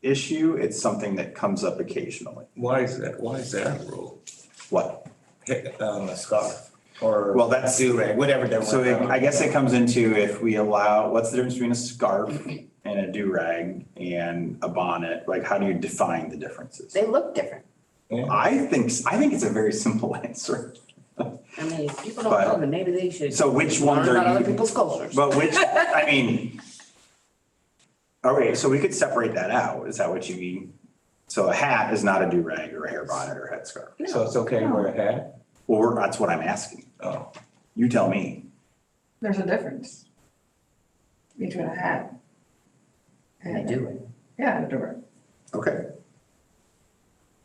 issue. It's something that comes up occasionally. Why is that? Why is that a rule? What? A scarf or well, that's do-rag, whatever they want. So I guess it comes into if we allow, what's the difference between a scarf and a do-rag and a bonnet? Like, how do you define the differences? They look different. Yeah. I think it's a very simple answer. I mean, if people don't know, then maybe they should. So which ones learn are about you? other people's cultures. But which, I mean, all right, so we could separate that out. Is that what you mean? So a hat is not a do-rag or a hair bonnet or a headscarf. So it's okay to wear a hat? Well, that's what I'm asking. Oh. You tell me. There's a difference between a hat And they do it. Yeah, and a do-rag. Okay.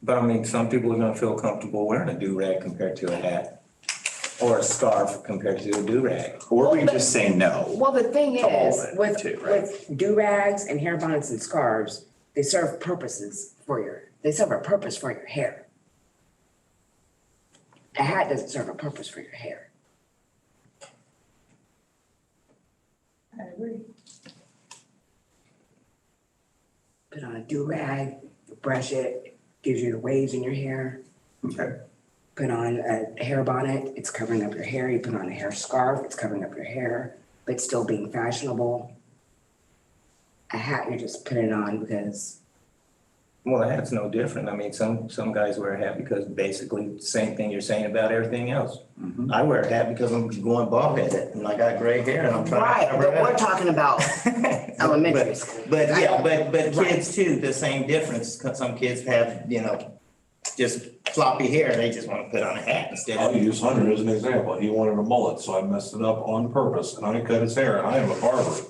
But I mean, some people are gonna feel comfortable wearing a do-rag compared to a hat. Or a scarf compared to a do-rag. Or we can just say no. Well, the thing To all is, of it, with, too, right? with do-rags and hair bonnets and scarves, they serve purposes they serve a purpose for your hair. A hat doesn't serve a purpose for your hair. I agree. Put on a do-rag, you brush it, gives you the waves in your hair. Okay. Put on a hair bonnet, it's covering up your hair. You put on a hair scarf, it's covering up your hair, but still being fashionable. A hat, you're just putting it on because. Well, a hat's no different. I mean, some guys wear a hat because basically the same thing you're saying about everything else. Mhm. I wear a hat because I'm going bald headed and I got gray hair and I'm trying Right, to cover but it we're up. talking about elementary school. But yeah, but Right. kids too, the same difference. 'Cause some kids have, just floppy hair. They just want to put on a hat instead I'll of. use Hunter as an example. He wanted a mullet, so I messed it up on purpose and I cut his hair and I am a barber.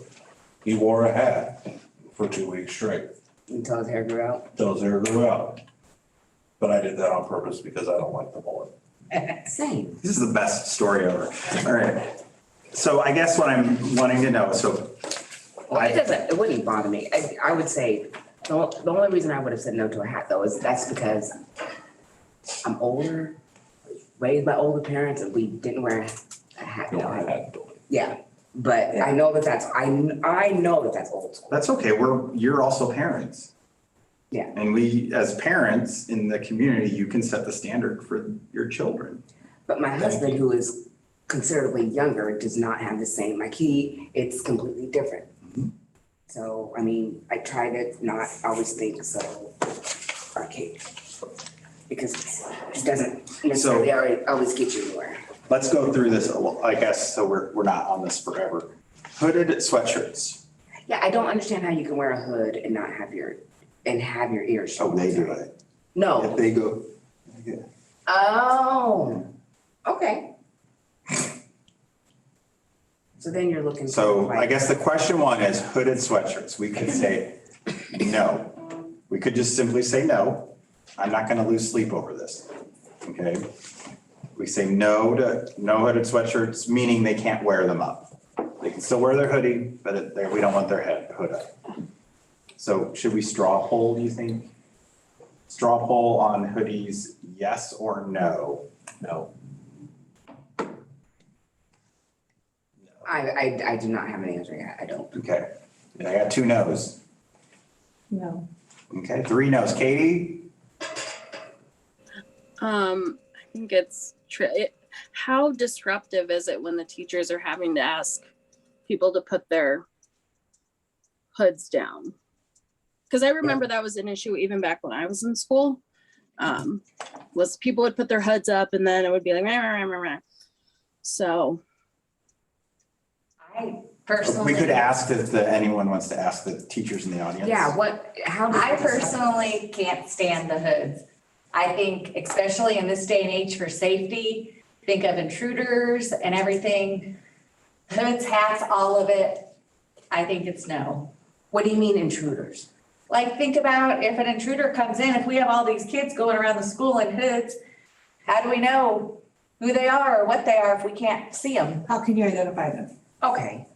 He wore a hat for 2 weeks straight Until his hair grew out. till his hair grew out. But I did that on purpose because I don't like the mullet. Same. This is the best story ever. All right. So I guess what I'm wanting to know, so Well, it wouldn't bother me. I would say, the only reason I would have said no to a hat though is that's because I'm older, raised by older parents, and we didn't wear a hat. You know, I had to. Yeah, but I know that I know that that's old school. that's okay. You're also parents. Yeah. And we, as parents in the community, you can set the standard for your children. But my husband, who is considerably younger, does not have the same, it's completely different. Mhm. So, I mean, I try to not always think so archaic. Because it doesn't necessarily always get you anywhere. Let's go through this, I guess, so we're not on this forever. Hooded sweatshirts. Yeah, I don't understand how you can wear a hood and not have your ears Oh, shown. they do it. No, If they go, Oh, okay. So then you're looking. for So I like- guess the question one is hooded sweatshirts. We could say no. We could just simply say no. I'm not gonna lose sleep over this, okay? We say no to no hooded sweatshirts, meaning they can't wear them up. They can still wear their hoodie, but we don't want their hood up. So should we straw poll, do you think? Straw poll on hoodies, yes or no? No. I do not have an answer yet. I don't. Okay, I got 2 no's. No. Okay, 3 no's. Katie? I think it's how disruptive is it when the teachers are having to ask people to put their hoods down? Because I remember that was an issue even back when I was in school. Was people would put their hoods up and then it would be like, rah, rah, rah, rah. So I personally. We could ask if anyone wants to ask the teachers in the audience. Yeah, how? I personally can't stand the hoods. I think especially in this day and age for safety, think of intruders and everything. Hoods, hats, all of it. I think it's no. What do you mean intruders? Like, think about if an intruder comes in, if we have all these kids going around the school in hoods, how do we know who they are or what they are if we can't see them? How can you identify them? Okay.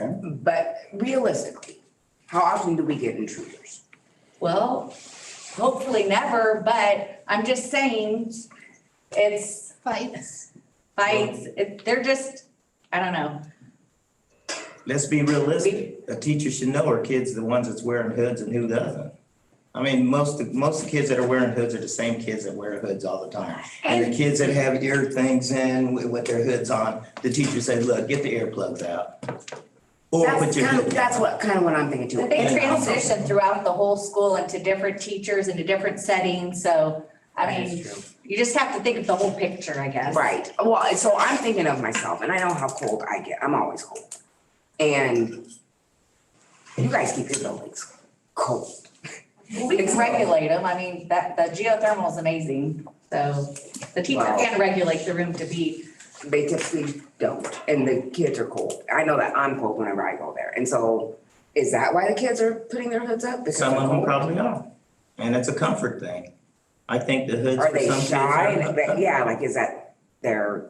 Okay. But realistically, how often do we get intruders? Well, hopefully never, but I'm just saying, it's fights, they're just, I don't know. Let's be realistic. A teacher should know her kids, the ones that's wearing hoods and who doesn't. I mean, most of the kids that are wearing hoods are the same kids that wear hoods all the time. And the kids that have ear things in with their hoods on, the teacher says, look, get the earplugs out. Or put your hood down. That's what I'm thinking too. But they transition throughout the whole school into different teachers, into different settings, so, I That is mean, true. you just have to think of the whole picture, I guess. Right. Well, so I'm thinking of myself and I know how cold I get. I'm always cold. And you guys keep your buildings cold. We can regulate them, I mean, the geothermal is amazing, so the teacher Wow. can regulate the room to be. They typically don't, and the kids are cold. I know that I'm cold whenever I go there. And so is that why the kids are putting their hoods up? Because Some they're of them cold? probably are. And it's a comfort thing. I think the hoods Are for they some kids shy? are. Yeah, like is that their,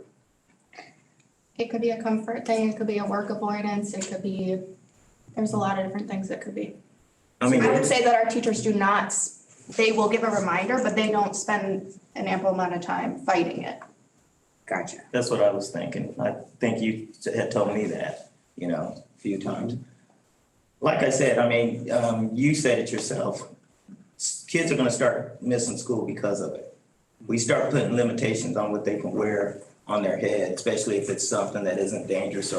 It could be a comfort thing, it could be a work avoidance, it could be, there's a lot of different things it could be. I mean, I would say that our teachers do not, they will give a reminder, but they don't spend an ample amount of time fighting it. gotcha. that's what I was thinking. I think you had told me that, a few times. Like I said, I mean, you said it yourself. Kids are gonna start missing school because of it. We start putting limitations on what they can wear on their head, especially if it's something that isn't dangerous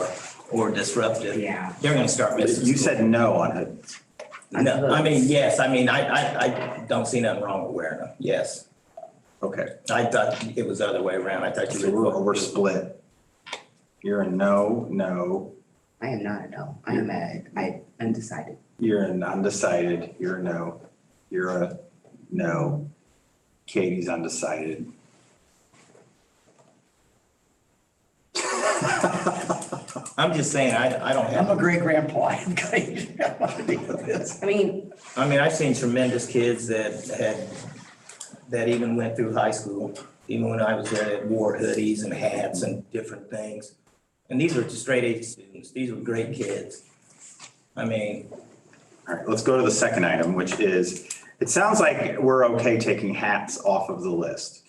or disruptive. Yeah. They're gonna start missing You school. said no on hoods. No, I mean, yes, I mean, I don't see nothing wrong with wearing them, yes. Okay, I thought it was the other way around. I thought you so were. we're split. You're a no. I am not a no. I am undecided. You're an undecided. You're a no. You're a no. Katie's undecided. I'm just saying, I don't I'm a have, great grandpa, I'm gonna have to deal with this. I mean, I've seen tremendous kids that even went through high school, even when I was there, that wore hoodies and hats and different things. And these were just straight A students. These were great kids. I mean, All right, let's go to the second item, which is, it sounds like we're okay taking hats off of the list.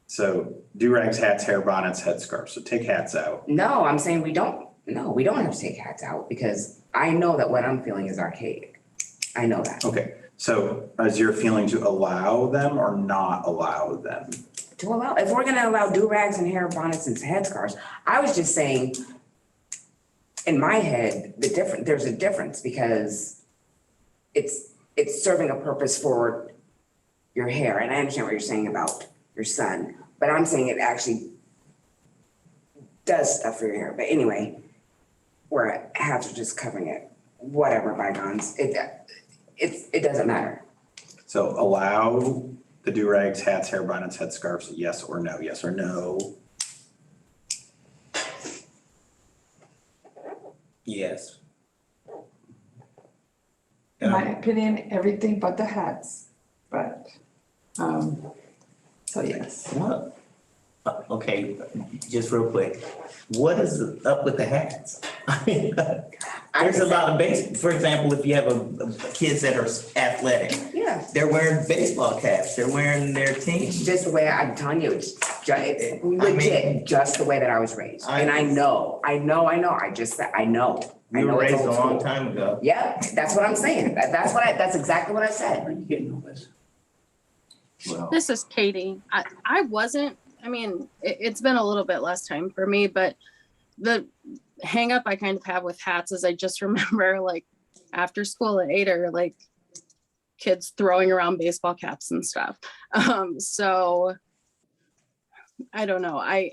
So do-rags, hats, hair bonnets, headscarves. So take hats out. no, I'm saying we don't have to take hats out because I know that what I'm feeling is archaic. I know that. Okay, so is your feeling to allow them or not allow them? To allow, if we're gonna allow do-rags and hair bonnets and headscarves, I was just saying, in my head, there's a difference because it's serving a purpose for your hair, and I understand what you're saying about your son, but I'm saying it actually does stuff for your hair, but anyway, where hats are just covering it, whatever, bygones, it doesn't matter. So allow the do-rags, hats, hair bonnets, headscarves, yes or no? Yes or no? Yes. In my opinion, everything but the hats, but, so yes. What? Okay, just real quick, what is up with the hats? I mean, there's a lot of for example, if you have kids that are athletic, Yeah. they're wearing baseball caps, they're wearing their team. It's just the way I'm telling you, it's legit, just the way that I was raised. And I know, I know, I just, I know. I We know were it's raised a old long school. time ago. Yeah, that's what I'm saying. That's exactly what I said. Are you getting all this? Well, This is Katie. I wasn't, I mean, it's been a little bit less time for me, but the hang up I kind of have with hats is I just remember like after school at 8 or like kids throwing around baseball caps and stuff. So I don't know. I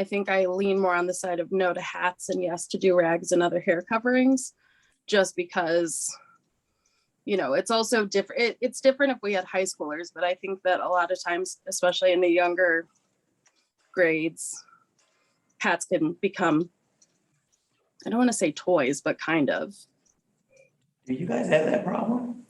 think I lean more on the side of no to hats and yes to do rags and other hair coverings, just because, you know, it's also different. It's different if we had high schoolers, but I think that a lot of times, especially in the younger grades, hats can become, I don't want to say toys, but kind of. Do you guys have that problem?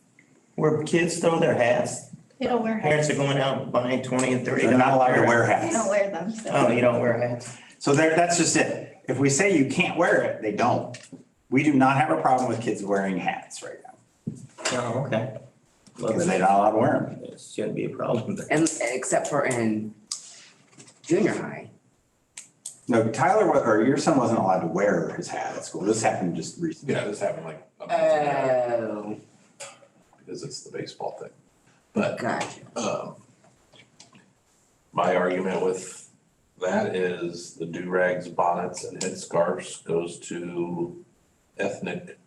Where kids throw their hats? They don't wear Parents hats. are going out buying 20 and 30. they're not allowed to wear They hats. don't wear them, so. Oh, you don't wear hats? So that's just it. If we say you can't wear it, they don't. We do not have a problem with kids wearing hats right now, Oh, okay. Well, because they're not allowed to wear them. it shouldn't be a problem. And except for in junior high. No, Tyler, or your son wasn't allowed to wear his hat at school. This happened just recently. Yeah, this happened like a month ago, Oh, because it's the baseball thing. But gotcha. my argument with that is the do-rags, bonnets, and headscarves goes to ethnic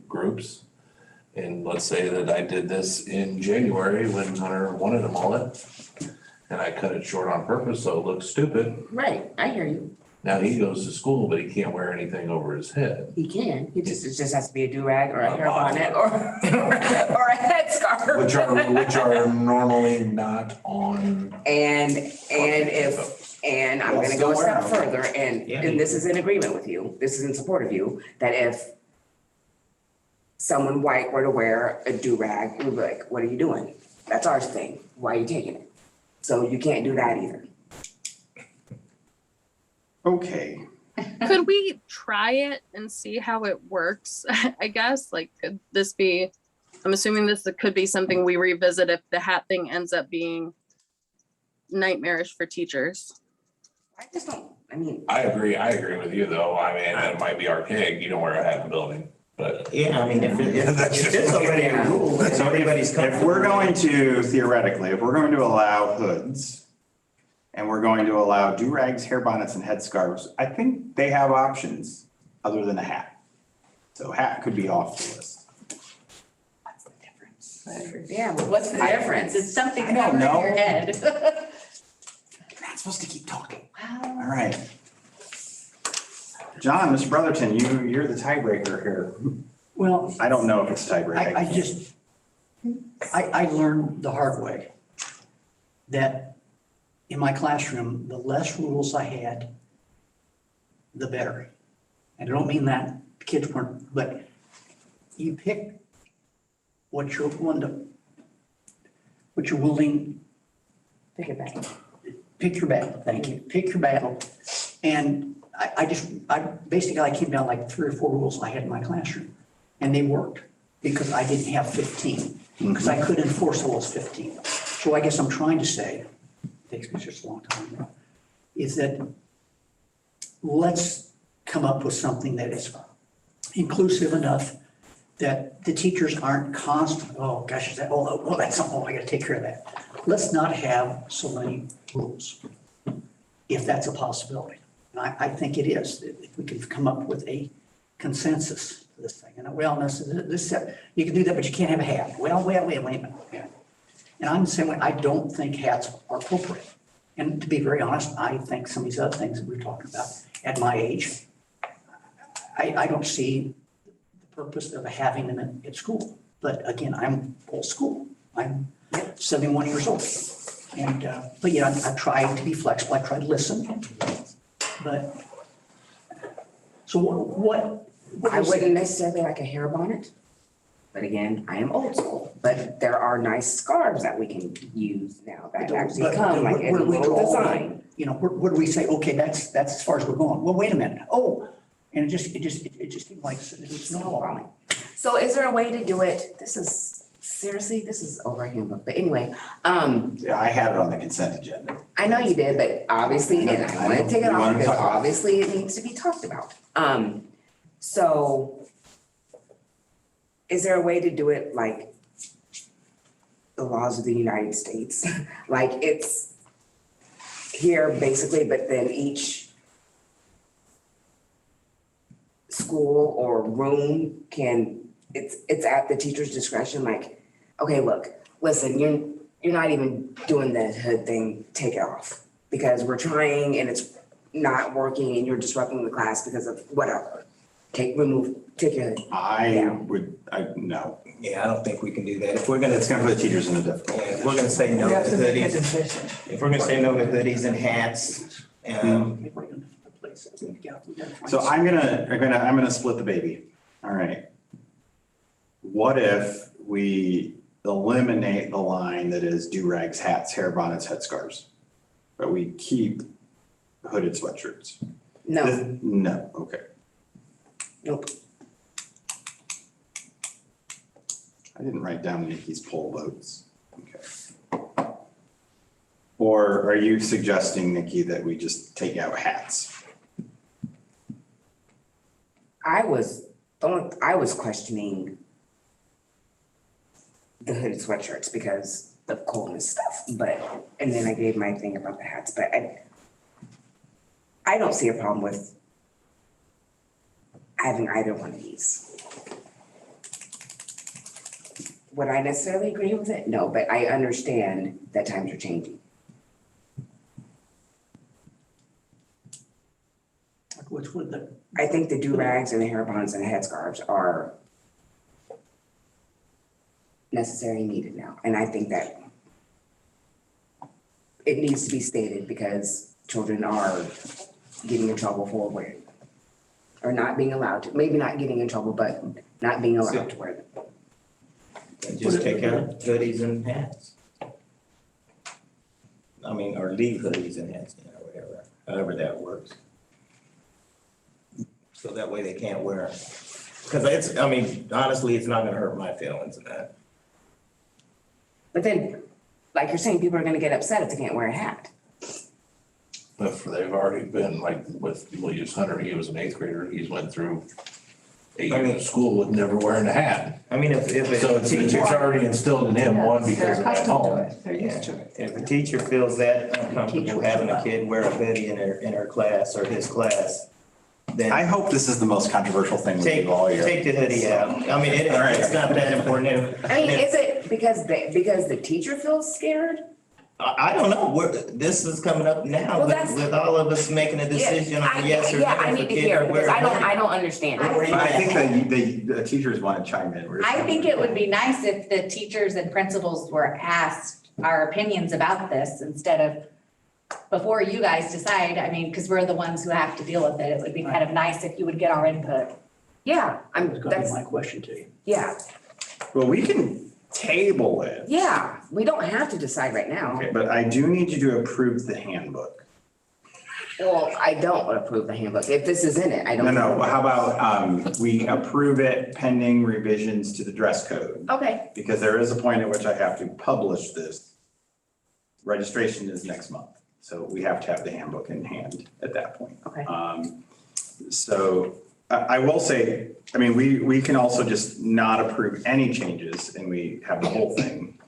groups. And let's say that I did this in January when Hunter wanted a mullet, and I cut it short on purpose so it looks stupid. Right, I hear you. Now he goes to school, but he can't wear anything over his head. He can. It just has to be a do-rag or a hair bonnet or or a headscarf. Which are normally not on. And I'm Well, gonna go a still step wear 'em. further, and this is in agreement with you, this is in support of you, that if someone white were to wear a do-rag, we'd be like, what are you doing? That's our thing. Why are you taking it? So you can't do that either. Okay. Could we try it and see how it works? I guess, like, could this be, I'm assuming this could be something we revisit if the hat thing ends up being nightmarish for teachers. I just don't, I mean. I agree with you though. I mean, it might be archaic. You don't wear a hat in the building, but. Yeah, I mean, if it's already a rule, then So everybody's if comfortable. we're going to, theoretically, if we're going to allow hoods and we're going to allow do-rags, hair bonnets, and headscarves, I think they have options other than a hat. So hat could be off the list. What's the difference? Yeah, but what's the difference? It's something I don't covering know. your head. You're not supposed to keep talking. All right. John, Mr. Brotherton, you're the tiebreaker here. Well, I don't know if it's a tiebreaker. I learned the hard way that in my classroom, the less rules I had, the better. And I don't mean that kids weren't, but you pick what you're willing, Pick it back. pick your battle, thank you, pick your battle. And I came down like 3 or 4 rules I had in my classroom, and they worked because I didn't have 15, because I couldn't enforce all those 15. So I guess I'm trying to say, it takes me just a long time, is that let's come up with something that is inclusive enough that the teachers aren't constant, oh gosh, that's something, I gotta take care of that. Let's not have so many rules, if that's a possibility. And I think it is, if we can come up with a consensus to this thing. And well, this, you can do that, but you can't have a hat. Well, wait a minute. Yeah. And I'm the same way, I don't think hats are appropriate. And to be very honest, I think some of these other things that we're talking about at my age, I don't see the purpose of having them at school. But again, I'm old school. 71 years old. And, but yeah, I tried to be flexible, I tried to listen, but. So what? I wouldn't necessarily like a hair bonnet. But again, I am old school, but there are nice scarves that we can use now that actually But come like in a where do we little draw? design. You know, where do we say, okay, that's as far as we're going? Well, wait a minute. Oh, and it just seemed like it's snowballing. So is there a way to do it? This is over a handbook, but anyway, Yeah, I had it on the consent agenda. I know you did, but obviously, and I want to take it You off wanna because talk about it? obviously it needs to be talked about. So is there a way to do it like the laws of the United States? Like it's here basically, but then each school or room it's at the teacher's discretion, like, okay, look, listen, you're not even doing the hood thing, take it off. Because we're trying and it's not working and you're disrupting the class because of whatever. Take your hood. No. Yeah, I don't think we can do that. If we're gonna, It's gonna put the teachers in a difficult yeah, position. if we're gonna say no We to have to make a hoodies, decision. if we're gonna say no to hoodies and hats, So I'm gonna split the baby. All right. What if we eliminate the line that is do-rags, hats, hair bonnets, headscarves? But we keep hooded sweatshirts? No, No, okay. nope. I didn't write down Nikki's poll votes. Okay. Or are you suggesting, Nikki, that we just take out hats? I was questioning the hooded sweatshirts because of coldness stuff, and then I gave my thing about the hats, but I don't see a problem with having either one of these. Would I necessarily agree with it? No, but I understand that times are changing. Which would the, I think the do-rags and the hair bonds and the headscarves are necessary and needed now. And I think that it needs to be stated because children are getting in trouble for wearing them. Or not being allowed to, maybe not getting in trouble, but not being allowed to wear them. just take out hoodies and hats. I mean, or leave hoodies and hats, you know, whatever, however that works. So that way they can't wear them. Because honestly, it's not gonna hurt my feelings in that. But then, like you're saying, people are gonna get upset if they can't wear a hat. If they've already been, like, we'll use Hunter, he was an 8th grader, he's went through 8 years of school with never wearing a hat. I mean, if So a it's teacher, already instilled in him, one, because They're of at accustomed to home. it, they're used to it. if a teacher feels that uncomfortable having a kid wear a hoodie in her class or his class, then I hope this is the most controversial thing we take do all year. the hoodie out. I mean, it's not that important. I mean, is it because the teacher feels scared? I don't know, this is coming up now Well, that's- with all of us making a decision on yes or no. Yeah, I if a need to kid hear can it wear because a hoodie. I don't understand. Where you I at? think the teachers want to chime in. I think it would be nice if the teachers and principals were asked our opinions about this instead of before you guys decide, I mean, because we're the ones who have to deal with it. It would be kind of nice if you would get our input. Yeah, that's gonna be my question to you. yeah, Well, we can table it. yeah, we don't have to decide right now. Okay, but I do need you to approve the handbook. Well, I don't approve the handbook. If this is in it, I don't. No, how about, we approve it pending revisions to the dress code? Okay, Because there is a point at which I have to publish this. Registration is next month, so we have to have the handbook in hand at that point. okay. So I will say, I mean, we can also just not approve any changes and we have the whole thing.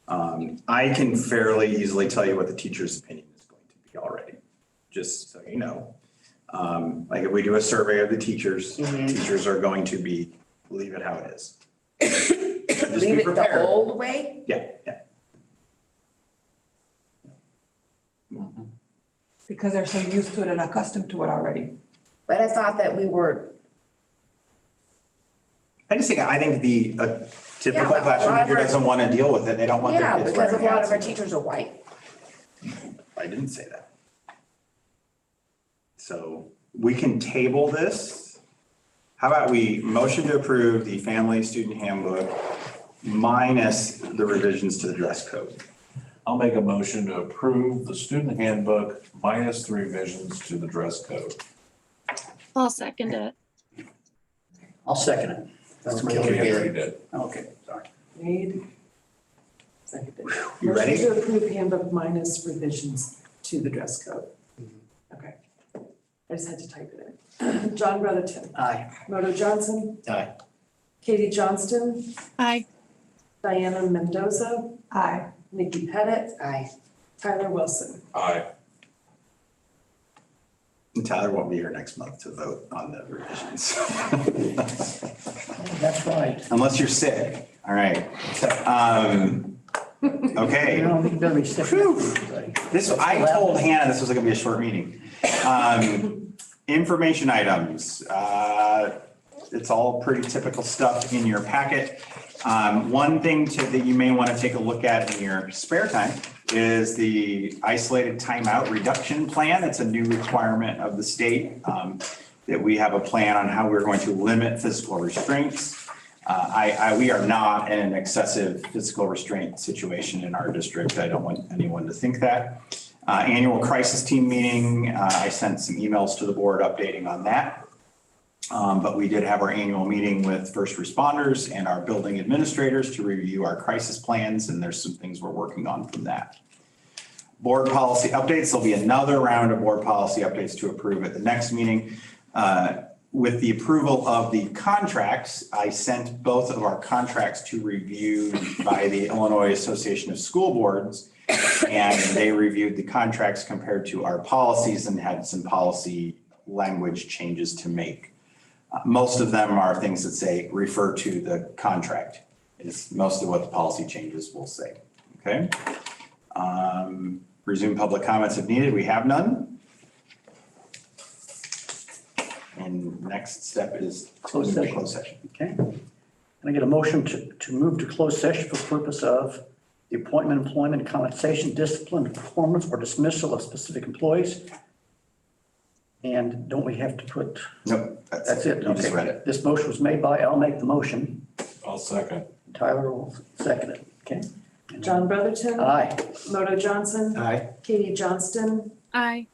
I can fairly easily tell you what the teacher's opinion is going to be already, just so you know. Like if we do a survey of the teachers, teachers are going to leave it how it is. Just be Leave it the prepared. old way? Yeah. Because they're so used to it and accustomed to it already. But I thought that we were, I think the Typical but a lot classroom of teacher our- doesn't want to deal with it. They don't want their Yeah, kids because a wearing lot of our hats. teachers are white. I didn't say that. So we can table this. How about we motion to approve the family student handbook minus the revisions to the dress code? I'll make a motion to approve the student handbook minus the revisions to the dress code. I'll second it. I'll second it. That's my Okay, motion. Gary did. Okay, sorry. Made. Seconded. You ready? Motion to approve handbook minus revisions to the dress code. Okay. I just had to type it in. John Brotherton. Aye. Moto Johnson. Aye. Katie Johnston. Aye. Diana Mendoza. Aye. Nikki Pettit. Aye. Tyler Wilson. Aye. And Tyler won't be here next month to vote on the revisions. That's right. Unless you're sick. All right. Okay. You know, you better be sick. I told Hannah this was gonna be a short meeting. Information items. It's all pretty typical stuff in your packet. One thing that you may want to take a look at in your spare time is the isolated timeout reduction plan. It's a new requirement of the state that we have a plan on how we're going to limit physical restraints. We are not in an excessive physical restraint situation in our district. I don't want anyone to think that. Annual crisis team meeting, I sent some emails to the board updating on that. But we did have our annual meeting with first responders and our building administrators to review our crisis plans, and there's some things we're working on from that. Board policy updates, there'll be another round of board policy updates to approve at the next meeting. With the approval of the contracts, I sent both of our contracts to review by the Illinois Association of School Boards, and they reviewed the contracts compared to our policies and had some policy language changes to make. Most of them are things that say refer to the contract. It's most of what the policy changes will say, okay? Resume public comments if needed. We have none. And next step is Closed session. closed session. Okay. Can I get a motion to move to closed session for purpose of the appointment, employment, compensation, discipline, performance, or dismissal of specific employees? And don't we have to put? Nope. That's it. You just Okay. read it. This motion was made by, I'll make the motion. I'll second. Tyler will second it. Okay. John Brotherton. Aye. Moto Johnson. Aye. Katie Johnston. Aye.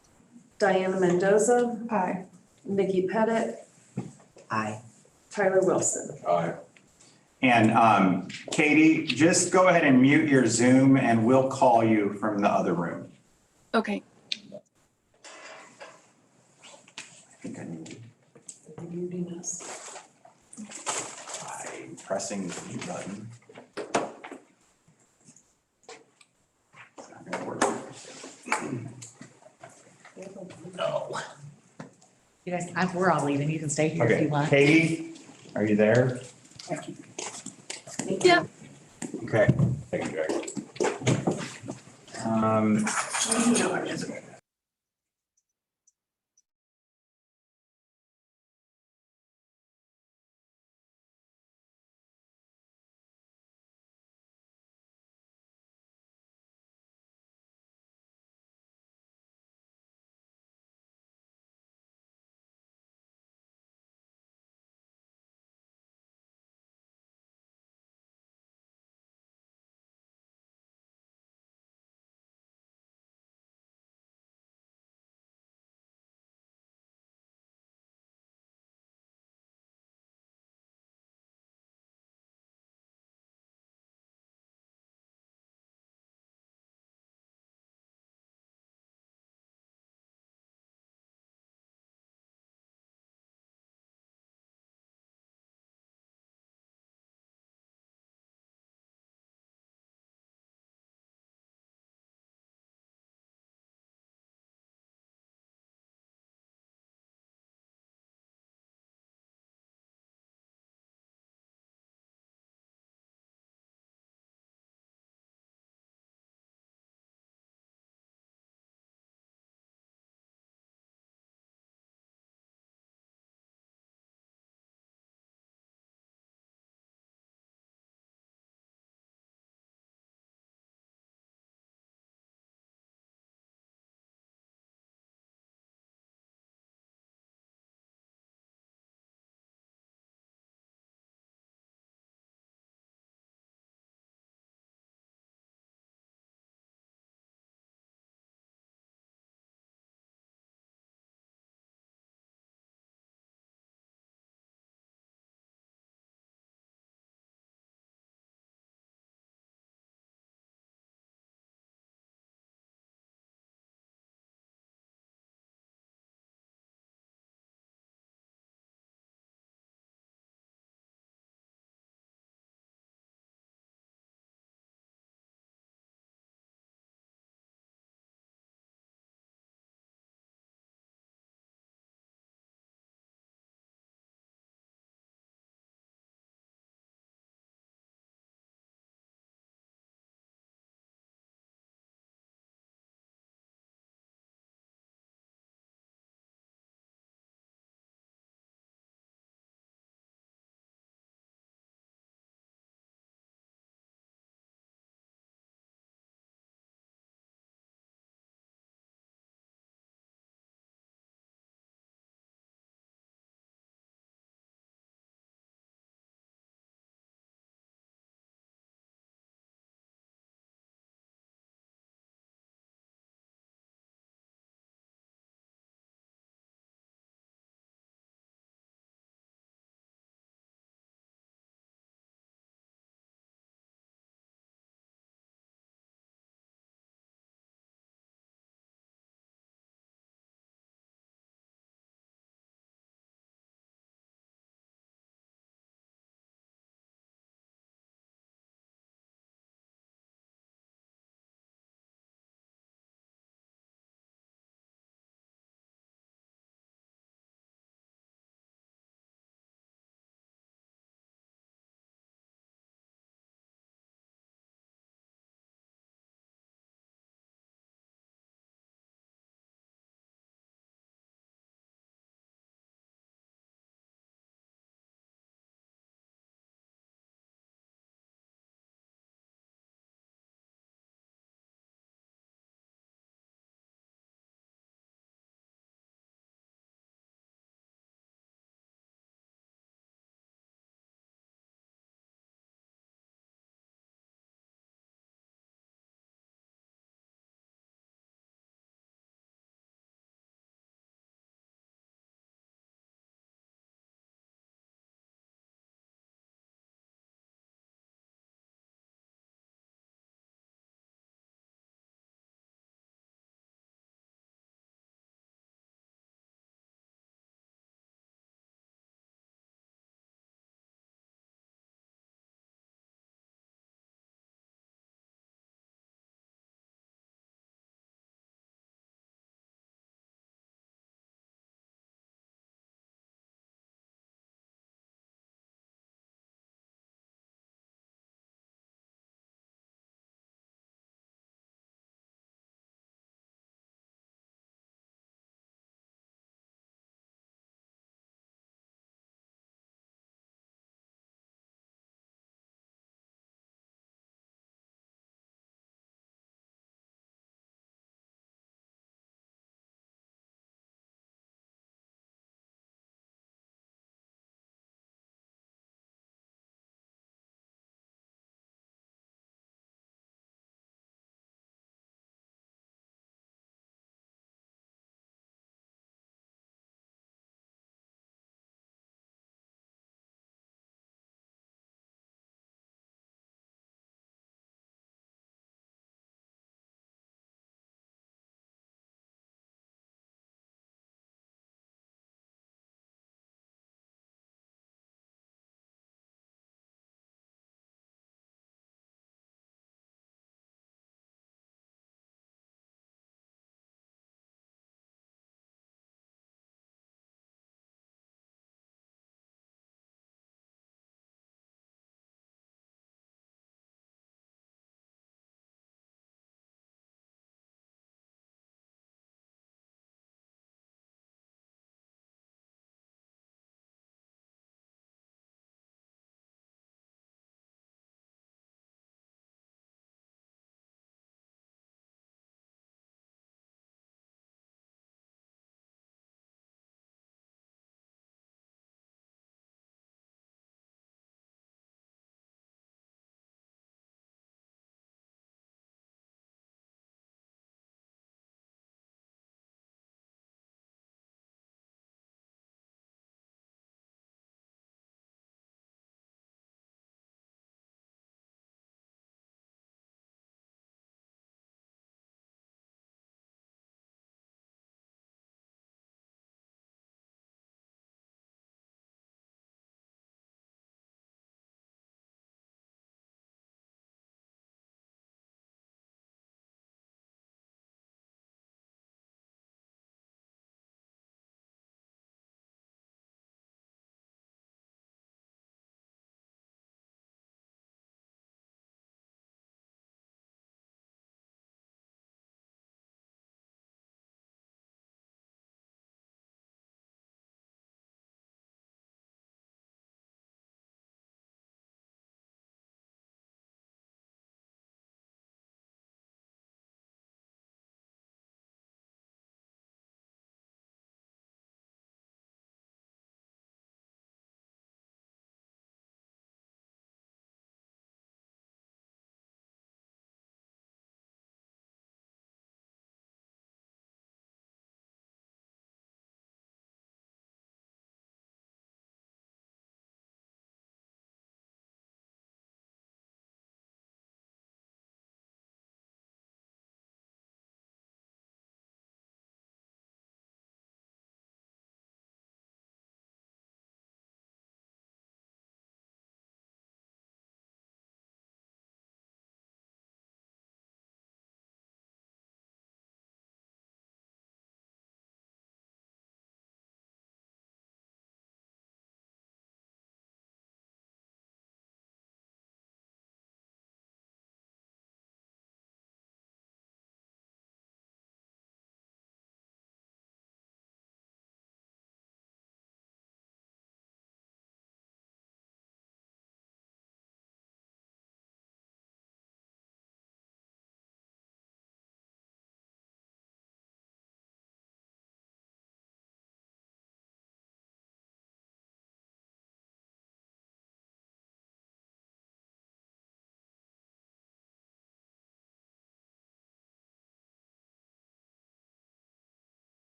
Diana Mendoza. Aye. Nikki Pettit. Aye. Tyler Wilson. Aye. And Katie, just go ahead and mute your Zoom and we'll call you from the other room. Okay. I think I need, Muting us. I'm pressing the mute button. It's not gonna work. No. You guys, we're all leaving. You can stay here if Okay, you want. Katie, are you there? Yep. Okay. Thank you, Jack.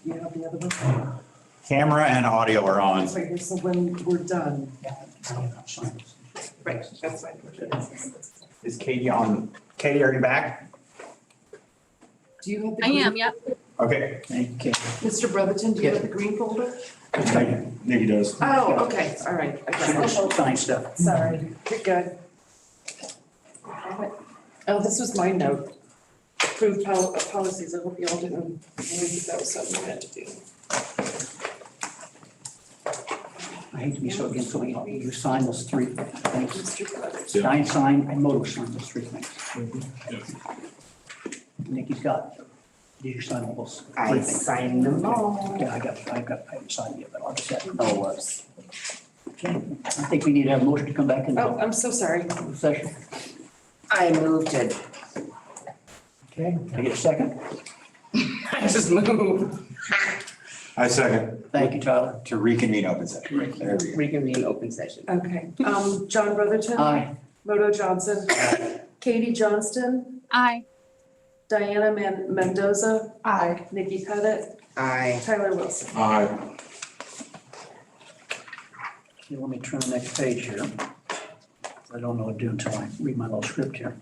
You have the other one? Camera and audio are on. Right here, so when we're done. Right, that's fine. Is Katie on? Katie, are you back? Do you have the? I green- am, yep. Okay. Okay. Mr. Brotherton, do you have the green folder? Nikki does. Oh, okay, all right. I got it. Sign stuff. Sorry, you're good. Oh, this was my note. Approved policies. I hope you all didn't believe that was something you had to do. I hate to be so against something, you sign those three things. Mr. Brotherton. Stein sign and Moto sign those three things. Nikki's got, did you sign all those? I three things? signed them all. Yeah, I haven't signed yet, but I'll just have. Oh, whoops. Okay, I think we need to have a motion to come back into Oh, I'm so sorry. session. I moved it. Okay, can I get a second? I just moved. I second. Thank you, Tyler. To reconvene open session. There we go. Reconvene open session. Okay, John Brotherton. Aye. Moto Johnson. Katie Johnston. Aye. Diana Mendoza. Aye. Nikki Pettit. Aye. Tyler Wilson. Aye. Okay, let me turn the next page here. I don't know what to do until I read my little script here.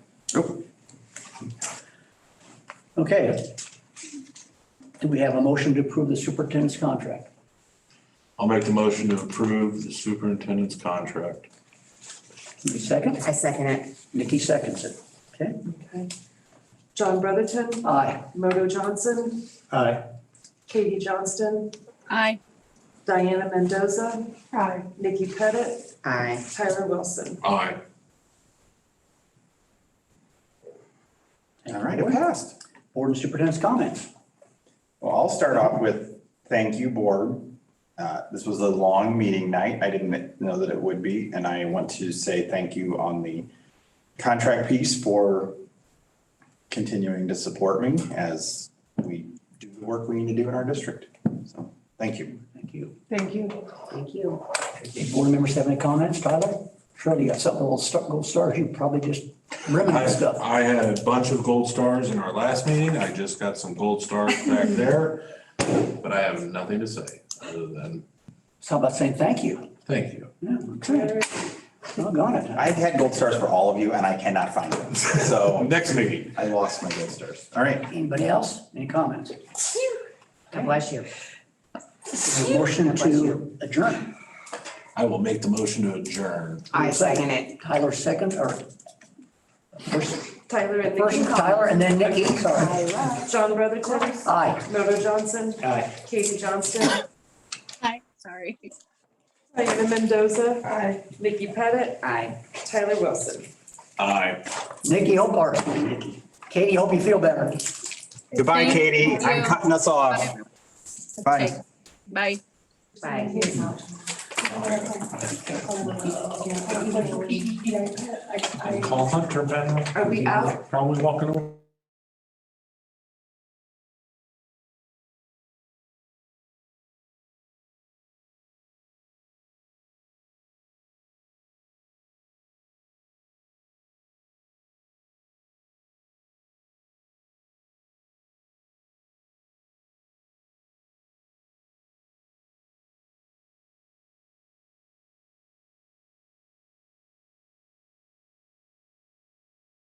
Okay. Do we have a motion to approve the superintendent's contract? I'll make the motion to approve the superintendent's contract. Any second? I second it. Nikki seconds it. Okay? Okay. John Brotherton. Aye. Moto Johnson. Aye. Katie Johnston. Aye. Diana Mendoza. Aye. Nikki Pettit. Aye. Tyler Wilson. Aye. All right, it passed. Board and superintendent's comments. Well, I'll start off with thank you, board. This was a long meeting night. I didn't know that it would be, and I want to say thank you on the contract piece for continuing to support me as we do the work we need to do in our district. So, thank you. Thank you. Thank you. Thank you. Okay, board members have any comments? Tyler? Shirley, you got something, gold stars, you probably just rimming stuff. I had a bunch of gold stars in our last meeting. I just got some gold stars back there. But I have nothing to say other than So how about saying thank you? thank you. Yeah, okay. Doggone it. I've had gold stars for all of you and I cannot find them. So Next meeting. I lost my gold stars. All right. Anybody else? Any comments? God bless you. A motion to adjourn. I will make the motion to adjourn. I second it. Tyler second, or first Tyler and Nikki. first Tyler and then Nikki, sorry. John Brotherton. Aye. Moto Johnson. Aye. Katie Johnston. Aye. Sorry. Diana Mendoza. Aye. Nikki Pettit. Aye. Tyler Wilson. Aye. Nikki, hope, or Nikki. Katie, hope you feel better. Goodbye, Thank Katie. I'm you. cutting us off. Bye. Okay. Bye. Bye. Call Hunter back. Are we out? Probably walking away.